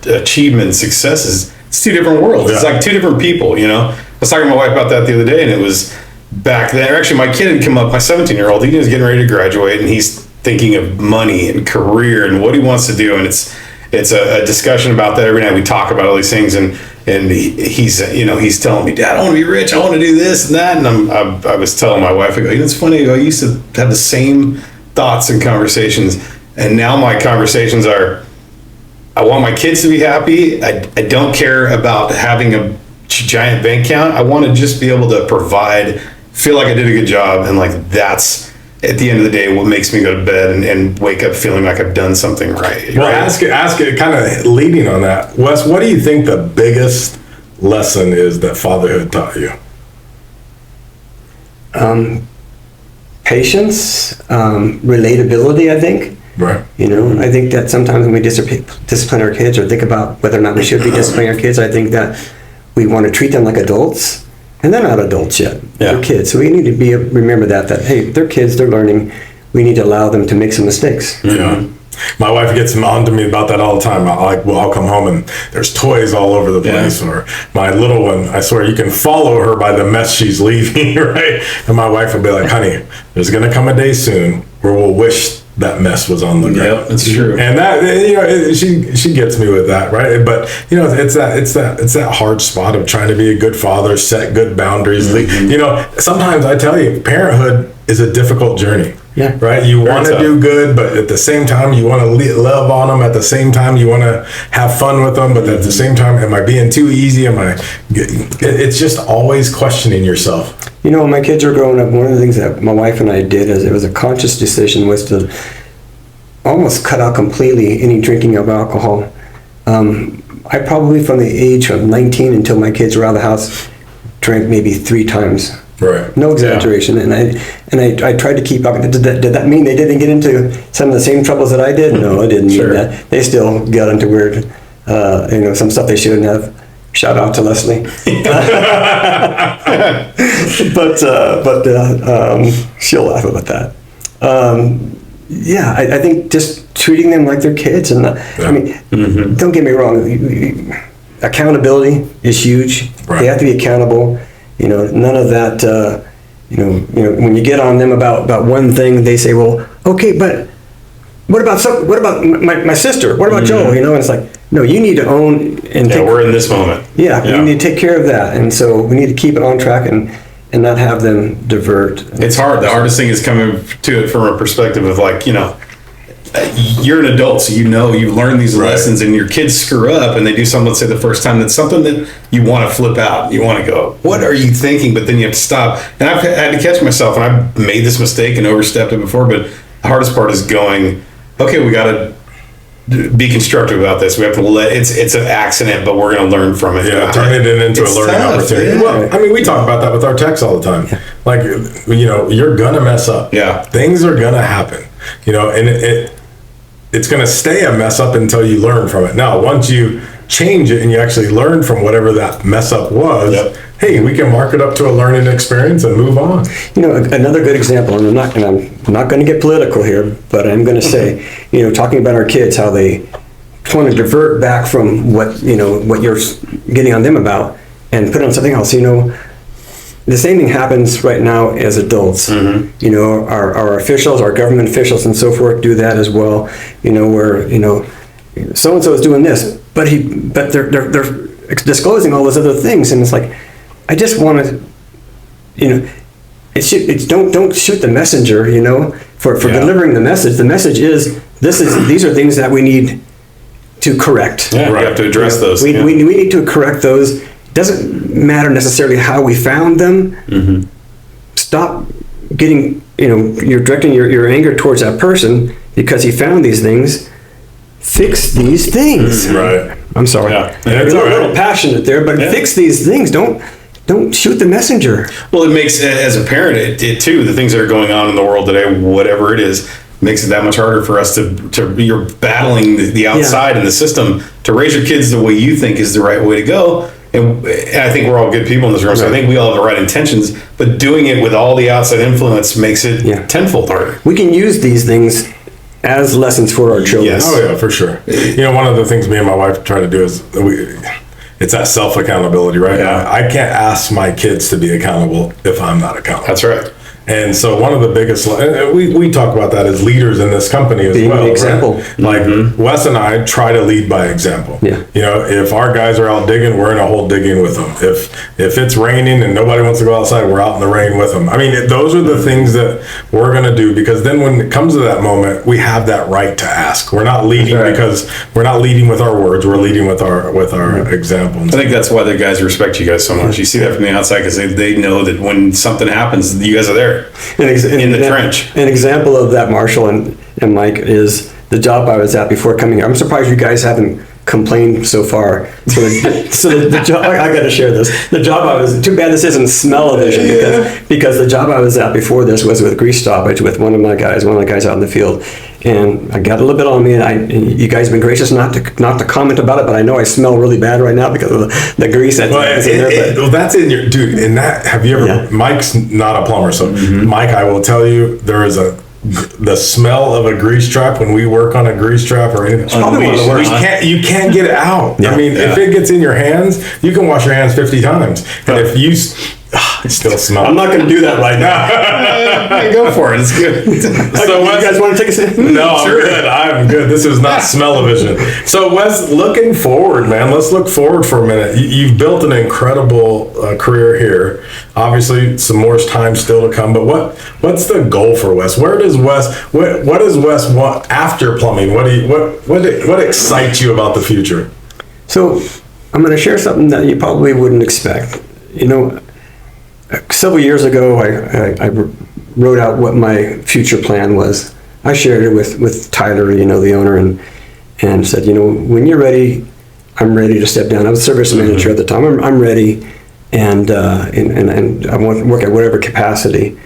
achievement, success is it's two different worlds. Yeah. It's like two different people, I was talking to my wife about that the other day, and it was back then. Actually, my kid had come up, my 17-year-old, he was getting ready to graduate, and he's thinking of money and career and what he wants to do, and it's a discussion about that every night. We talk about all these things, and he's telling me, Dad, I want to be rich, I want to do this and that, and I was telling my wife, I go, it's funny, I used to have the same thoughts and conversations, and now my conversations are, I want my kids to be happy. I don't care about having a giant bank account. I want to just be able to provide, feel like I did a good job, and that's at the end of the day what makes me go to bed and wake up feeling like I've done something right. Well, ask it kind of leading on that, Wes, what do you think the biggest lesson is that fatherhood taught you? Patience, relatability, I think. Right. I think that sometimes when we discipline our kids or think about whether or not we should be disciplining our kids, I think that we want to treat them like adults, and they're not adults yet. Yeah. They're kids. So we need to remember that hey, they're kids, they're learning. We need to allow them to make some mistakes. Yeah. My wife gets on to me about that all the time. I'll come home and there's toys all over the place. Yeah. Or my little one, I swear you can follow her by the mess she's leaving, right? And my wife will be like, honey, there's going to come a day soon where we'll wish that mess was on the ground. Yep, that's true. And that, she gets me with that, right? But it's that hard spot of trying to be a good father, set good boundaries. Sometimes I tell you, parenthood is a difficult journey. Yeah. Right. You want to do good, but at the same time, you want to love on them. At the same time, you want to have fun with them. But at the same time, am I being too easy? It's just always questioning yourself. When my kids were growing up, one of the things that my wife and I did, as it was a conscious decision, was to almost cut out completely any drinking of alcohol. I probably, from the age of 19 until my kids were out of the house, drank maybe 3 times. Right. No exaggeration. Yeah. And I tried to keep up. Did that mean they didn't get into some of the same troubles that I did? No, it didn't mean that. They still got into weird, some stuff they shouldn't have. Shout out to Leslie. but she'll laugh about that. I think just treating them like they're kids, and don't get me wrong. Accountability is huge. Right. They have to be accountable. None of that. When you get on them about one thing, they say, "Well, okay, but what about my sister? What about Joe?" And it's like, no, you need to own and we're in this moment. Yeah, we need to take care of that, and so we need to keep it on track and not have them divert. It's hard. The hardest thing is coming to it from a perspective of you're an adult, so you've learned these lessons, and your kids screw up and they do something, let's say the first time, that's something that you want to flip out. You want to go, what are you thinking? But then you have to stop. And I've had to catch myself, and I've made this mistake and overstepped it before, but the hardest part is going, okay, we got to be constructive about this. We have to it's an accident, but we're going to learn from it. Yeah, turn it into a learning opportunity. Yeah. Well, we talk about that with our techs all the time. Yeah. You're going to mess up. Yeah. Things are going to happen. And it's going to stay a mess up until you learn from it. Now, once you change it and you actually learn from whatever that mess up was, hey, we can mark it up to a learning experience and move on. Another good example, and I'm not going to get political here, but I'm going to say, talking about our kids, how they want to divert back from what you're getting on them about and put on something else. The same thing happens right now as adults. Mm-hmm. Our officials, our government officials and so forth do that as well. Where, so-and-so is doing this, but they're disclosing all those other things. And it's like, I just want to, don't shoot the messenger, for delivering the message. The message is, these are things that we need to correct. Yeah, right. We have to address those. We need to correct those. Doesn't matter necessarily how we found them. Mm-hmm. Stop getting, you're directing your anger towards that person because he found these things. Fix these things. Right. I'm sorry. Yeah. It's a little passionate there, but fix these things. Don't shoot the messenger. Well, it makes, as a parent, it too, the things that are going on in the world today, whatever it is, makes it that much harder for us to you're battling the outside and the system to raise your kids the way you think is the right way to go. And I think we're all good people in this room, so I think we all have the right intentions, but doing it with all the outside influence makes it tenfold harder. We can use these things as lessons for our children. Yes. Oh yeah, for sure. One of the things me and my wife try to do is it's that self-accountability, right? Yeah. I can't ask my kids to be accountable if I'm not accountable. That's right. And so one of the biggest, we talk about that as leaders in this company as being well. Being the example. Right? Like Wes and I try to lead by example. Yeah. If our guys are out digging, we're in a hole digging with them. If it's raining and nobody wants to go outside, we're out in the rain with them. Those are the things that we're going to do, because then when it comes to that moment, we have that right to ask. We're not leading because we're not leading with our words. We're leading with our example. I think that's why the guys respect you guys so much. You see that from the outside because they know that when something happens, you guys are there. In the trench. An example of that, Marshall and Mike, is the job I was at before coming here. I'm surprised you guys haven't complained so far. So the job, I got to share this. The job I was, too bad this isn't smell-o-vision, because the job I was at before this was with grease stoppage with one of the guys out in the field. And I got a little bit on me, and you guys have been gracious not to comment about it, but I know I smell really bad right now because of the grease that's in there. Well, that's in your, dude, in that, have you ever, Mike's not a plumber, so Mike, I will tell you, there is the smell of a grease trap when we work on a grease trap or anything. It's probably one of the worst. You can't get it out. Yeah. If it gets in your hands, you can wash your hands 50 times. And if you... it still smells. I'm not going to do that right now. Go for it. It's good. So You guys want to take a sip? No, Sure. I'm good. I'm good. This is not smell-o-vision. So, Wes, looking forward, man. Let's look forward for a minute. You've built an incredible career here. Obviously, some more time still to come. But what's the goal for Wes? Where does Wes? What does Wes want after plumbing? What excites you about the future? So I'm going to share something that you probably wouldn't expect. You know, several years ago, I wrote out what my future plan was. I shared it with Tyler, you know, the owner, and said, you know, when you're ready, I'm ready to step down. I was service manager at the time. I'm ready, and I want to work at whatever capacity.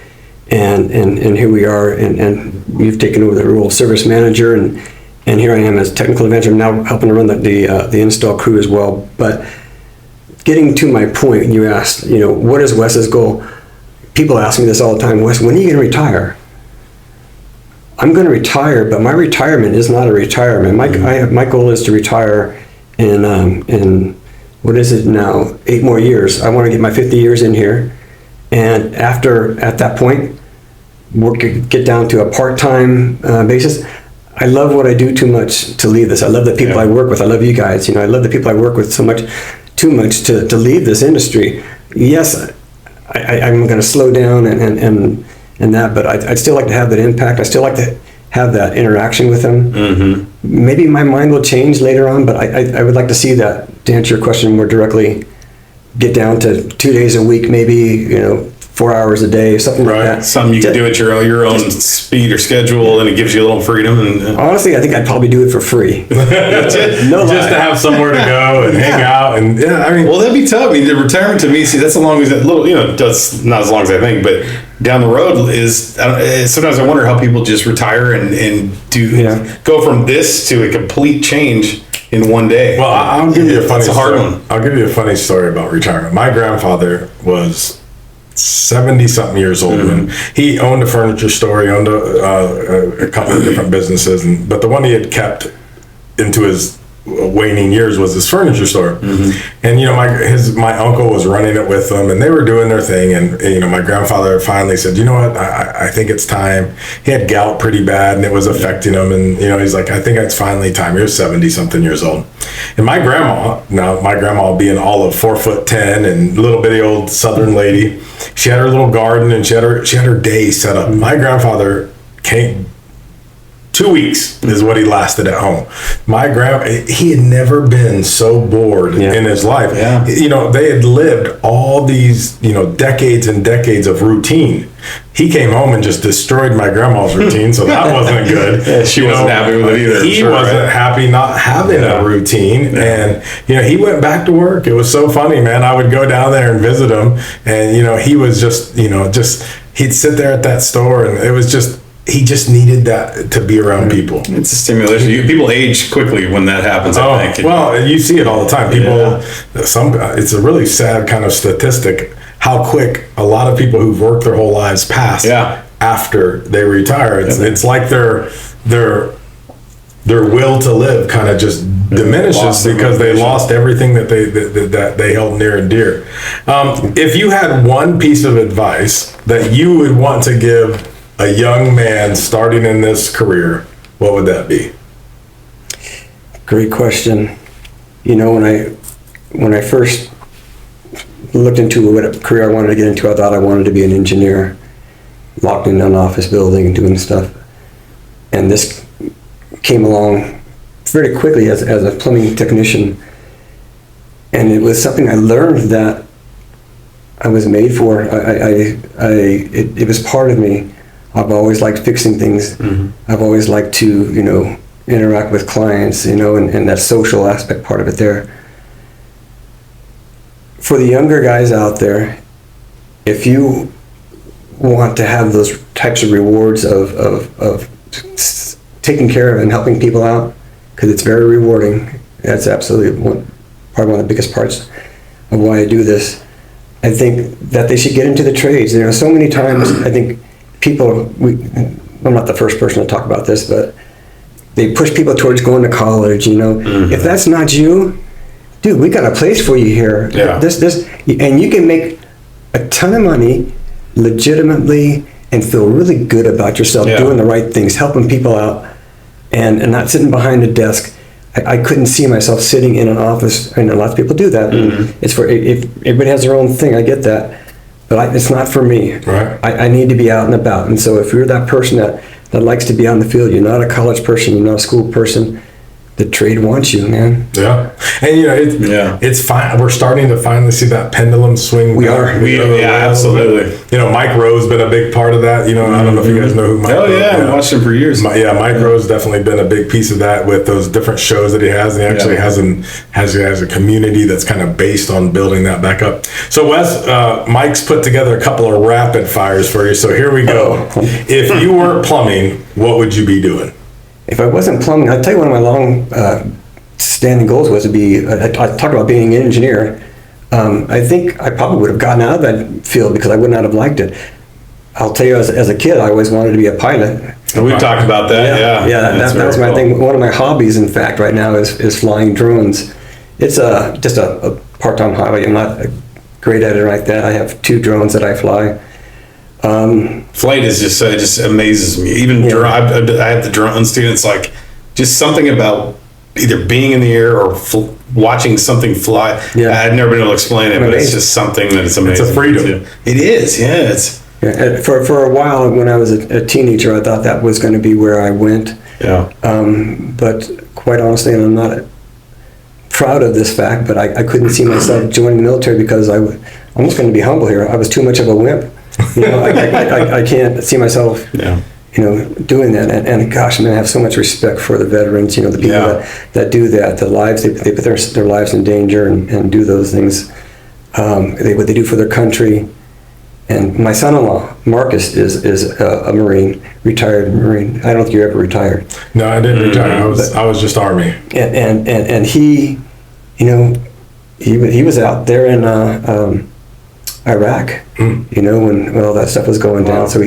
And here we are, and you've taken over the role of service manager, and here I am as technical advisor. I'm now helping to run the install crew as well. But getting to my point, you asked, you know, what is Wes's goal? People ask me this all the time, Wes, when are you going to retire? I'm going to retire, but my retirement is not a retirement. My goal is to retire in what is it now, 8 more years. I want to get my 50 years in here. And at that point, get down to a part-time basis. I love what I do too much to leave this. I love the people I work with. I love you guys. You know, I love the people I work with too much to leave this industry. Yes, I'm going to slow down and that, but I'd still like to have that impact. I still like to have that interaction with them. Mm-hmm. Maybe my mind will change later on, but I would like to see that, to answer your question more directly, get down to 2 days a week, maybe, you know, 4 hours a day, something like that. Something you can do at your own speed or schedule, and it gives you a little freedom. And honestly, I think I'd probably do it for free. Just to have somewhere to go and hang out, and I mean, well, that'd be tough. I mean, the retirement to me, see, that's as long as that little, you know, that's not as long as I think, but down the road is. Sometimes I wonder how people just retire and go from this to a complete change in one day. Well, I'll give you a funny. That's a hard story. one. I'll give you a funny story about retirement. My grandfather was 70-something years old, and he owned a furniture store. He owned a couple of different businesses, but the one he had kept into his waning years was his furniture store. And you know, my uncle was running it with them, and they were doing their thing. And you know, my grandfather finally said, "You know what? I think it's time." He had gout pretty bad, and it was affecting him. And you know, he's like, "I think it's finally time." He was 70-something years old. And my grandma being all of 4'10" and little bitty old Southern lady, she had her little garden, and she had her day set up. My grandfather came. 2 weeks is what he lasted at home. He had never been so bored in his life. Yeah. You know, they had lived all these, you know, decades and decades of routine. He came home and just destroyed my grandma's routine, so that wasn't good. She wasn't happy with it either. He wasn't happy not having a routine, and you know, he went back to work. It was so funny, man. I would go down there and visit him, and you know, he was just, you know, he'd sit there at that store, and it was just. He just needed that to be around people. It's a stimulation. People age quickly when that happens, I think. Well, you see it all the time. People, it's a really sad kind of statistic how quick a lot of people who've worked their whole lives pass after they retire. It's like their will to live kind of just diminishes because they lost everything that they held near and dear. If you had one piece of advice that you would want to give a young man starting in this career, what would that be? Great question. You know, when I first looked into what career I wanted to get into, I thought I wanted to be an engineer, locked in an office building and doing stuff. And this came along very quickly as a plumbing technician. And it was something I learned that I was made for. It was part of me. I've always liked fixing things. I've always liked to, you know, interact with clients, you know, and that social aspect part of it there. For the younger guys out there, if you want to have those types of rewards of taking care of and helping people out, because it's very rewarding, that's absolutely one of the biggest parts of why I do this. I think that they should get into the trades. You know, so many times I think I'm not the first person to talk about this, but they push people towards going to college, you know. If that's not you, dude, we got a place for you here. And you can make a ton of money legitimately and feel really good about yourself, doing the right things, helping people out, and not sitting behind a desk. I couldn't see myself sitting in an office, and lots of people do that. It's for, if everybody has their own thing, I get that, but it's not for me. Right. I need to be out and about, and so if you're that person that likes to be out in the field, you're not a college person, you're not a school person, the trade wants you, man. Yeah, and it's fine. We're starting to finally see that pendulum swing. We are. Absolutely. Mike Rowe's been a big part of that. I don't know if you guys know who Mike. Oh yeah, I've watched him for years. Mike Rowe's definitely been a big piece of that with those different shows that he has. And he actually has a community that's kind of based on building that back up. So Wes, Mike's put together a couple of rapid fires for you. So here we go. If you weren't plumbing, what would you be doing? If I wasn't plumbing, I'd tell you one of my long standing goals was to be, I talked about being an engineer. I think I probably would have gotten out of that field because I would not have liked it. I'll tell you, as a kid, I always wanted to be a pilot. And we've talked about that, That was my thing. One of my hobbies, in fact, right now is flying drones. It's just a part-time hobby. I'm not great at it like that. I have 2 drones that I fly. Flight is just amazes me. Even I have the drones too. It's like just something about either being in the air or watching something fly. I've never been able to explain it, but it's just something that it's amazing. It's a freedom. It is, For a while, when I was a teenager, I thought that was going to be where I went. But quite honestly, and I'm not proud of this fact, but I couldn't see myself joining the military because I'm just going to be humble here. I was too much of a wimp. I can't see myself, doing that. And gosh, man, I have so much respect for the veterans. The people that do that, the lives they put their lives in danger and do those things. What they do for their country. And my son-in-law, Marcus, is a Marine, retired Marine. I don't think you ever retired. No, I didn't retire. I was just Army. And he, he was out there in Iraq, when all that stuff was going down. So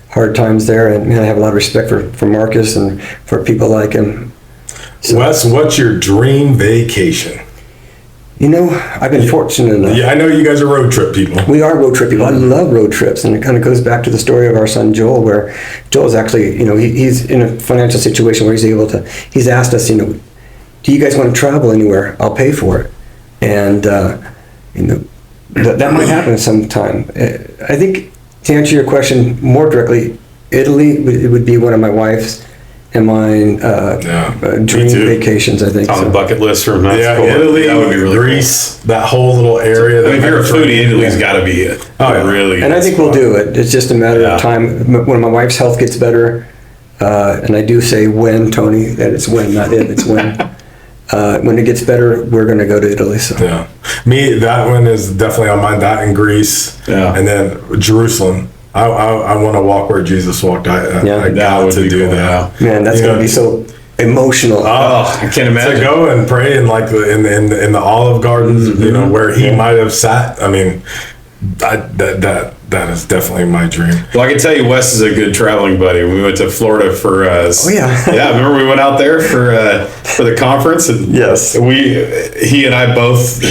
hard times there, and I have a lot of respect for Marcus and for people like him. So, Wes, what's your dream vacation? I've been fortunate enough. Yeah, I know you guys are road trip people. We are road trip people. I love road trips, and it kind of goes back to the story of our son Joel, where Joel's actually, he's in a financial situation where he's asked us, do you guys want to travel anywhere? I'll pay for it. And, that might happen sometime. I think, to answer your question more directly, Italy would be one of my wife's and mine dream vacations, I think. It's on the bucket list for Italy, that would be really Greece, that whole little area. if you're a foodie, Italy's got to be it. Really. And I think we'll do it. It's just a matter of time. When my wife's health gets better, and I do say when, Tony, that it's when, not if, it's when. When it gets better, we're going to go to Italy. So. Yeah. Me, that one is definitely on mine. That in Greece. Yeah. And then Jerusalem. I want to walk where Jesus walked. I got to do that. Man, that's going to be so emotional. Oh, I can't imagine. To go and pray in like in the Olive Gardens, where he might have sat. I mean, that is definitely my dream. Well, I can tell you, Wes is a good traveling buddy. We went to Florida for. Remember we went out there for the conference, and yes, he and I both.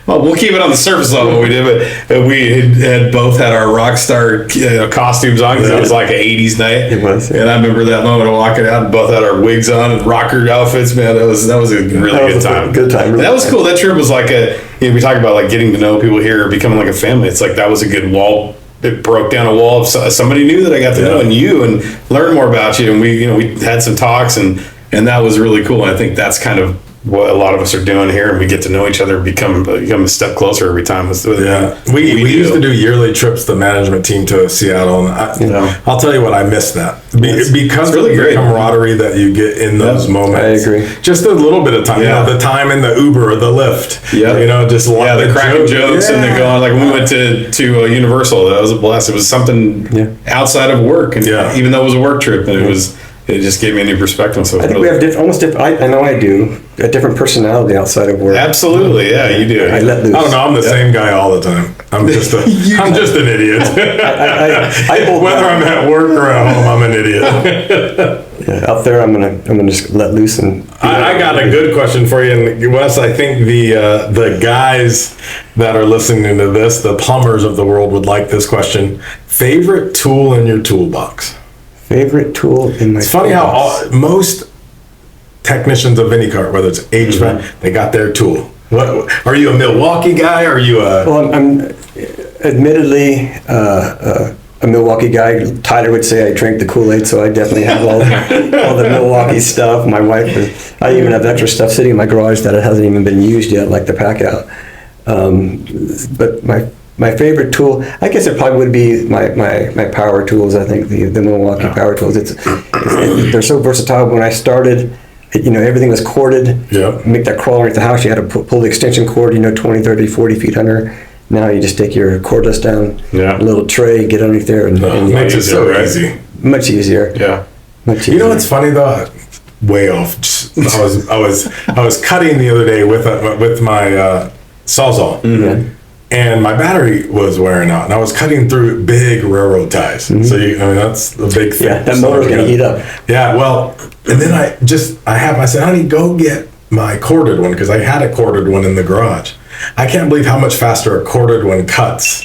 Well, we'll keep it on the surface level. What we did, but we had both had our rock star costumes on because it was like an '80s night. It was, and I remember that moment of walking out and both had our wigs on and rocker outfits. Man, that was a really good time. Good time. Really. That was cool. That trip was like we talk about like getting to know people here, becoming like a family. It's like that was a good wall. It broke down a wall of somebody new that I got to know and you and learn more about you. And we had some talks and that was really cool. And I think that's kind of what a lot of us are doing here, and we get to know each other, become a step closer every time. We used to do yearly trips, the management team, to Seattle, and I'll tell you what, I miss that because really of the camaraderie that you get in those moments. I agree. Just a little bit of time, the time in the Uber or the Lyft. Just the cracking jokes and then going like when we went to Universal, that was a blast. It was something outside of work, and even though it was a work trip, and it just gave me a new perspective. So I think we have almost different. I know I do a different personality outside of work. Absolutely, yeah, you do. I let loose. I don't know. I'm the same guy all the time. I'm just an idiot. Whether I'm at work or at home, I'm an idiot. Yeah, out there, I'm gonna just let loose and. I got a good question for you, and Wes. I think the guys that are listening to this, the plumbers of the world, would like this question. Favorite tool in your toolbox? Favorite tool in my. It's funny how most technicians of any kind, whether it's HVAC, they got their tool. What are you, a Milwaukee guy? Are you a? Well, I'm admittedly a Milwaukee guy. Tyler would say I drank the Kool-Aid, so I definitely have all the Milwaukee stuff. My wife, I even have extra stuff sitting in my garage that it hasn't even been used yet, like the pack out. But my favorite tool, I guess it probably would be my power tools. I think the Milwaukee power tools. They're so versatile. When I started, everything was corded. Yeah. Make that crawl underneath the house, you had to pull the extension cord, 20, 30, 40 feet under. Now you just take your cordless down, a little tray, get underneath there, and makes it so easy. Much easier. Yeah. Much easier. You know what's funny though? Way off. I was cutting the other day with my Sawzall, and my battery was wearing out, and I was cutting through big railroad ties. So that's the big thing. Yeah, that motor's gonna heat up. Yeah. Well, and then I said, honey, go get my corded one, because I had a corded one in the garage. I can't believe how much faster a corded one cuts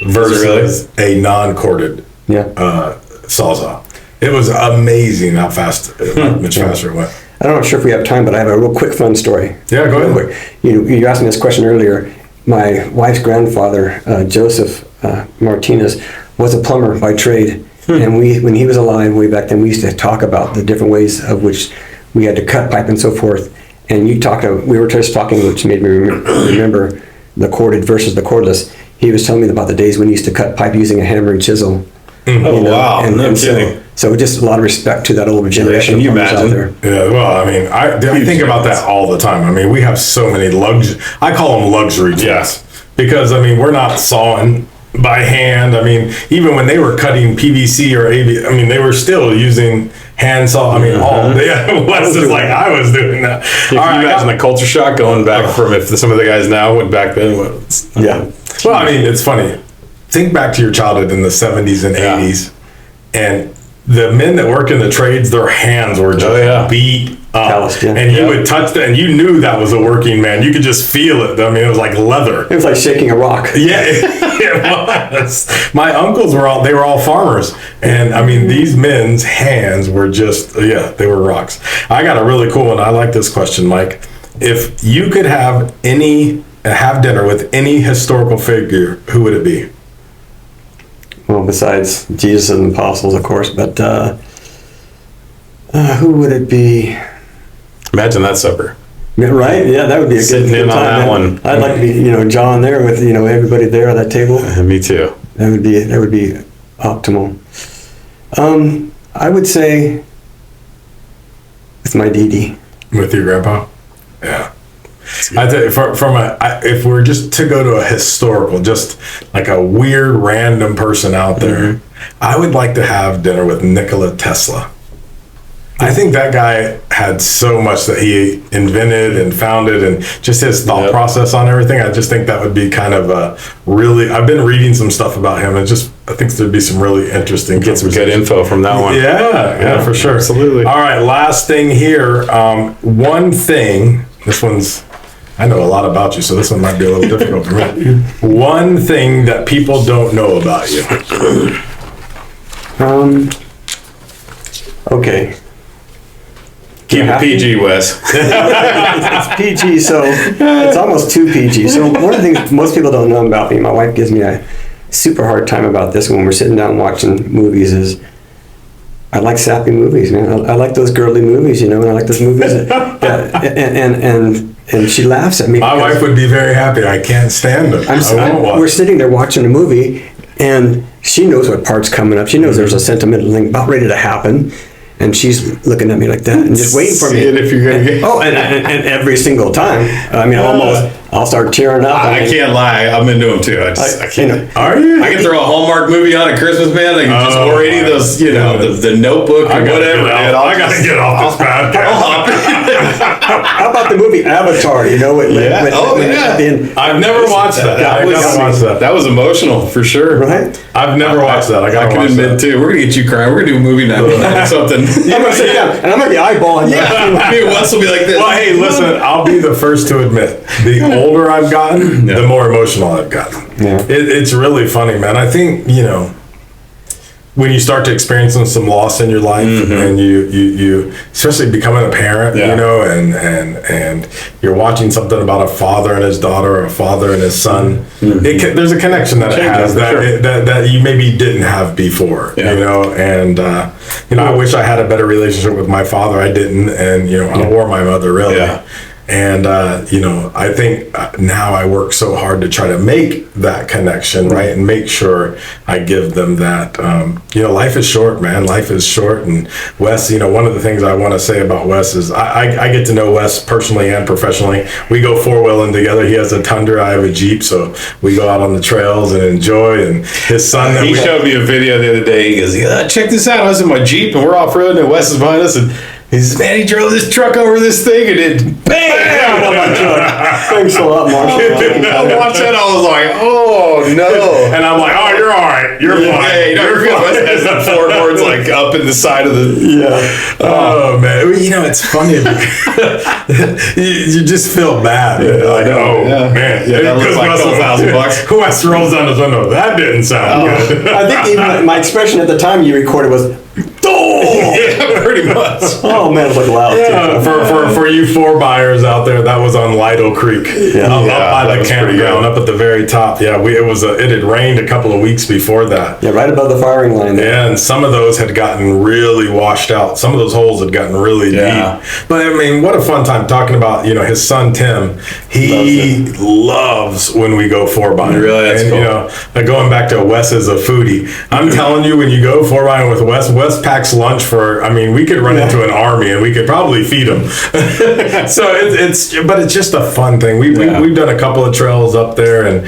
versus a non-corded Sawzall. It was amazing how fast, much faster it went. I'm not sure if we have time, but I have a real quick fun story. Yeah, go ahead. You asked me this question earlier. My wife's grandfather, Joseph Martinez, was a plumber by trade. And when he was alive way back then, we used to talk about the different ways of which we had to cut pipe and so forth. And we were just talking, which made me remember the corded versus the cordless. He was telling me about the days when he used to cut pipe using a hammer and chisel. Wow, and so just a lot of respect to that older generation. Can you out there. imagine? Yeah, well, I mean, I think about that all the time. I mean, we have so many I call them luxury tools. Because, I mean, we're not sawing by hand. I mean, even when they were cutting PVC or AV, I mean, they were still using hand saw. I mean, Wes is like, I was doing that. Can you imagine the culture shock going back from if some of the guys now went back then? Well, I mean, it's funny. Think back to your childhood in the 70s and 80s, and the men that worked in the trades, their hands were just beat up. Calloused, and you would touch that, and you knew that was a working man. You could just feel it. I mean, it was like leather. It was like shaking a rock. Yeah, it was. My uncles were all farmers, and I mean, these men's hands were just, they were rocks. I got a really cool one. I like this question, Mike. If you could have dinner with any historical figure, who would it be? Well, besides Jesus and the apostles, of course, but who would it be? Imagine that supper. Yeah, right? Yeah, that would be a Sitting good in on time. that one. I'd like to be, John there with, everybody there at that table. Me too. That would be optimal. I would say with my Dee. With your grandpa? Yeah. I tell you, if we're just to go to a historical, just like a weird random person out there, I would like to have dinner with Nikola Tesla. I think that guy had so much that he invented and founded, and just his thought process on everything. I just think that would be kind of I've been reading some stuff about him, and I think there'd be some really interesting. Get some good info from that one. Yeah, for sure. Absolutely. All right, last thing here. One thing. This one's. I know a lot about you, so this one might be a little difficult for me. One thing that people don't know about you. Okay. Keep it PG, Wes. It's PG, so it's almost too PG. So one of the things most people don't know about me, my wife gives me a super hard time about this when we're sitting down watching movies, is I like sappy movies, man. I like those girly movies, and I like those movies. And she laughs at me. My wife would be very happy. I can't stand them. We're sitting there watching a movie, and she knows what part's coming up. She knows there's a sentimental thing about ready to happen. And she's looking at me like that and just waiting for me. If you're gonna and every single time. I mean, I'll start tearing up. I can't lie. I'm into them too. I can't. You know, Are you? I can throw a Hallmark movie on at Christmas, man. I can just or any of those, the Notebook or whatever. I gotta get off this podcast. How about the movie Avatar? You know, I've never watched that. That was emotional for sure. Right? I've never watched that. I can admit too. We're gonna get you crying. We're gonna do a movie night or something. I'm gonna sit down and I'm gonna be eyeballing you. Yeah, me and Wes will be like this. Well, hey, listen. I'll be the first to admit, the older I've gotten, the more emotional I've gotten. Yeah. It's really funny, man. I think, when you start to experience some loss in your life, and you especially becoming a parent, and you're watching something about a father and his daughter, or a father and his son, there's a connection that it has that you maybe didn't have before, and I wish I had a better relationship with my father. I didn't, and or my mother, really. Yeah. And, I think now I work so hard to try to make that connection, right? And make sure I give them that. Life is short, man. Life is short. And Wes, one of the things I want to say about Wes is I get to know Wes personally and professionally. We go four-wheeling together. He has a Tundra, I have a Jeep. So we go out on the trails and enjoy. And his son... He showed me a video the other day. He goes, check this out. I was in my Jeep and we're off-roading and Wes is behind us and... He says, man, he drove this truck over this thing and it bam on my truck. Thanks a lot, Mark. I watched that. I was like, oh no. And I'm like, oh, you're all right. You're fine. You're good. As the floorboard's like up in the side of the. Yeah. Oh man. It's funny. you just feel bad. Like, man. Yeah, that looks like $1,000. Wes rolls down his window. That didn't sound good. I think even my expression at the time you recorded was, yeah, pretty much. Oh man, it was loud. Yeah, for you 4-buyers out there, that was on Lido Creek, up by the campground, up at the very top. Yeah, it had rained a couple of weeks before that. Yeah, right above the firing line there. Yeah, and some of those had gotten really washed out. Some of those holes had gotten really deep. But I mean, what a fun time talking about. His son Tim. He loves when we go 4-buying. Really, that's cool. Going back to Wes is a foodie. I'm telling you, when you go 4-buying with Wes packs lunch for. I mean, we could run into an army and we could probably feed them. So it's just a fun thing. We've done a couple of trails up there, and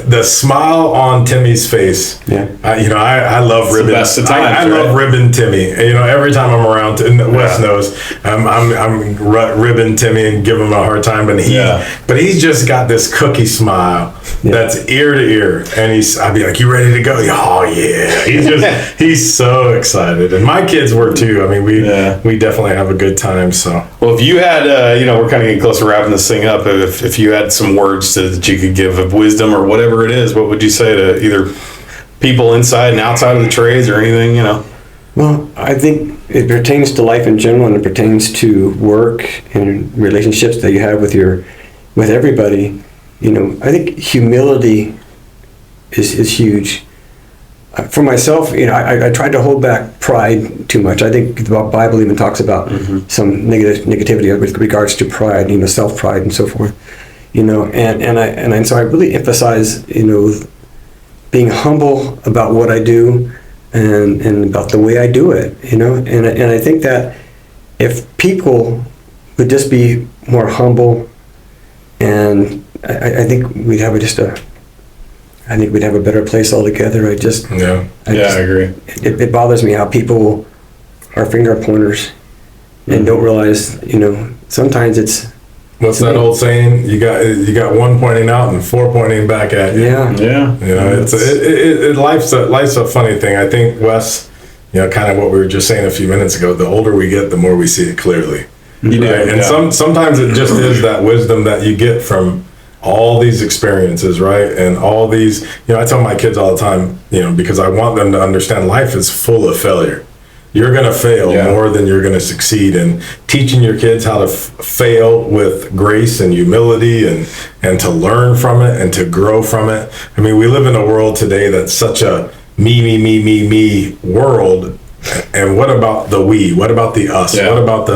the smile on Timmy's face. Yeah. I love ribbon. I love ribbon Timmy. Every time I'm around, Wes knows I'm ribbon Timmy and give him a hard time, but he's just got this cookie smile that's ear to ear, and I'd be like, "You ready to go?" Oh yeah. He's so excited, and my kids were too. I mean, we definitely have a good time. So, well, if you had, we're kind of getting close to wrapping this thing up. If you had some words that you could give of wisdom or whatever it is, what would you say to either people inside and outside of the trades or anything? Well, I think it pertains to life in general, and it pertains to work and relationships that you have with everybody. I think humility is huge. For myself, I tried to hold back pride too much. I think the Bible even talks about some negativity with regards to pride, self-pride and so forth. So I really emphasize, being humble about what I do and about the way I do it, and I think that if people would just be more humble, and I think we'd have I think we'd have a better place altogether. I agree. It bothers me how people are finger pointers and don't realize, sometimes it's. What's that old saying? You got one pointing out and 4 pointing back at you. Yeah. Life's a funny thing. I think, Wes, kind of what we were just saying a few minutes ago. The older we get, the more we see it clearly. You do, and sometimes it just is that wisdom that you get from all these experiences, right? And all these, I tell my kids all the time, because I want them to understand life is full of failure. You're going to fail more than you're going to succeed. And teaching your kids how to fail with grace and humility and to learn from it and to grow from it. I mean, we live in a world today that's such a me world. And what about the we? What about the us? What about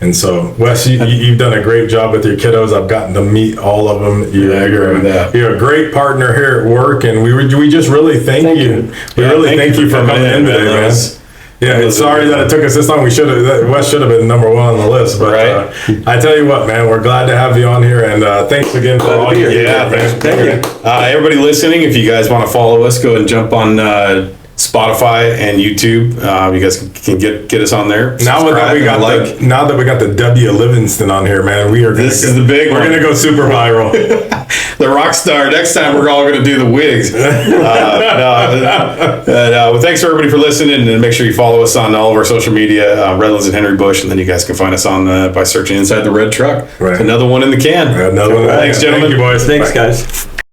and so, Wes, you've done a great job with your kiddos. I've gotten to meet all of them. You're a great partner here at work, and we just really thank you. We really thank you for coming in today, man. Yeah, it's sorry that it took us this long. Wes should have been number one on the list, but I tell you what, man, we're glad to have you on here, and thanks again for all you do. Yeah, man. Thank you. Everybody listening, if you guys want to follow us, go ahead and jump on Spotify and YouTube. You guys can get us on there. Now that we got the W Livingston on here, man, This is the big one. We're gonna go super viral. The rock star. Next time we're all going to do the wigs. Well, thanks everybody for listening, and make sure you follow us on all of our social media, Redlands and Henry Bush, and then you guys can find us on by searching Inside the Red Truck. Right. Another one in the can. Another one. Thanks, gentlemen. Thank you, boys. Thanks, guys.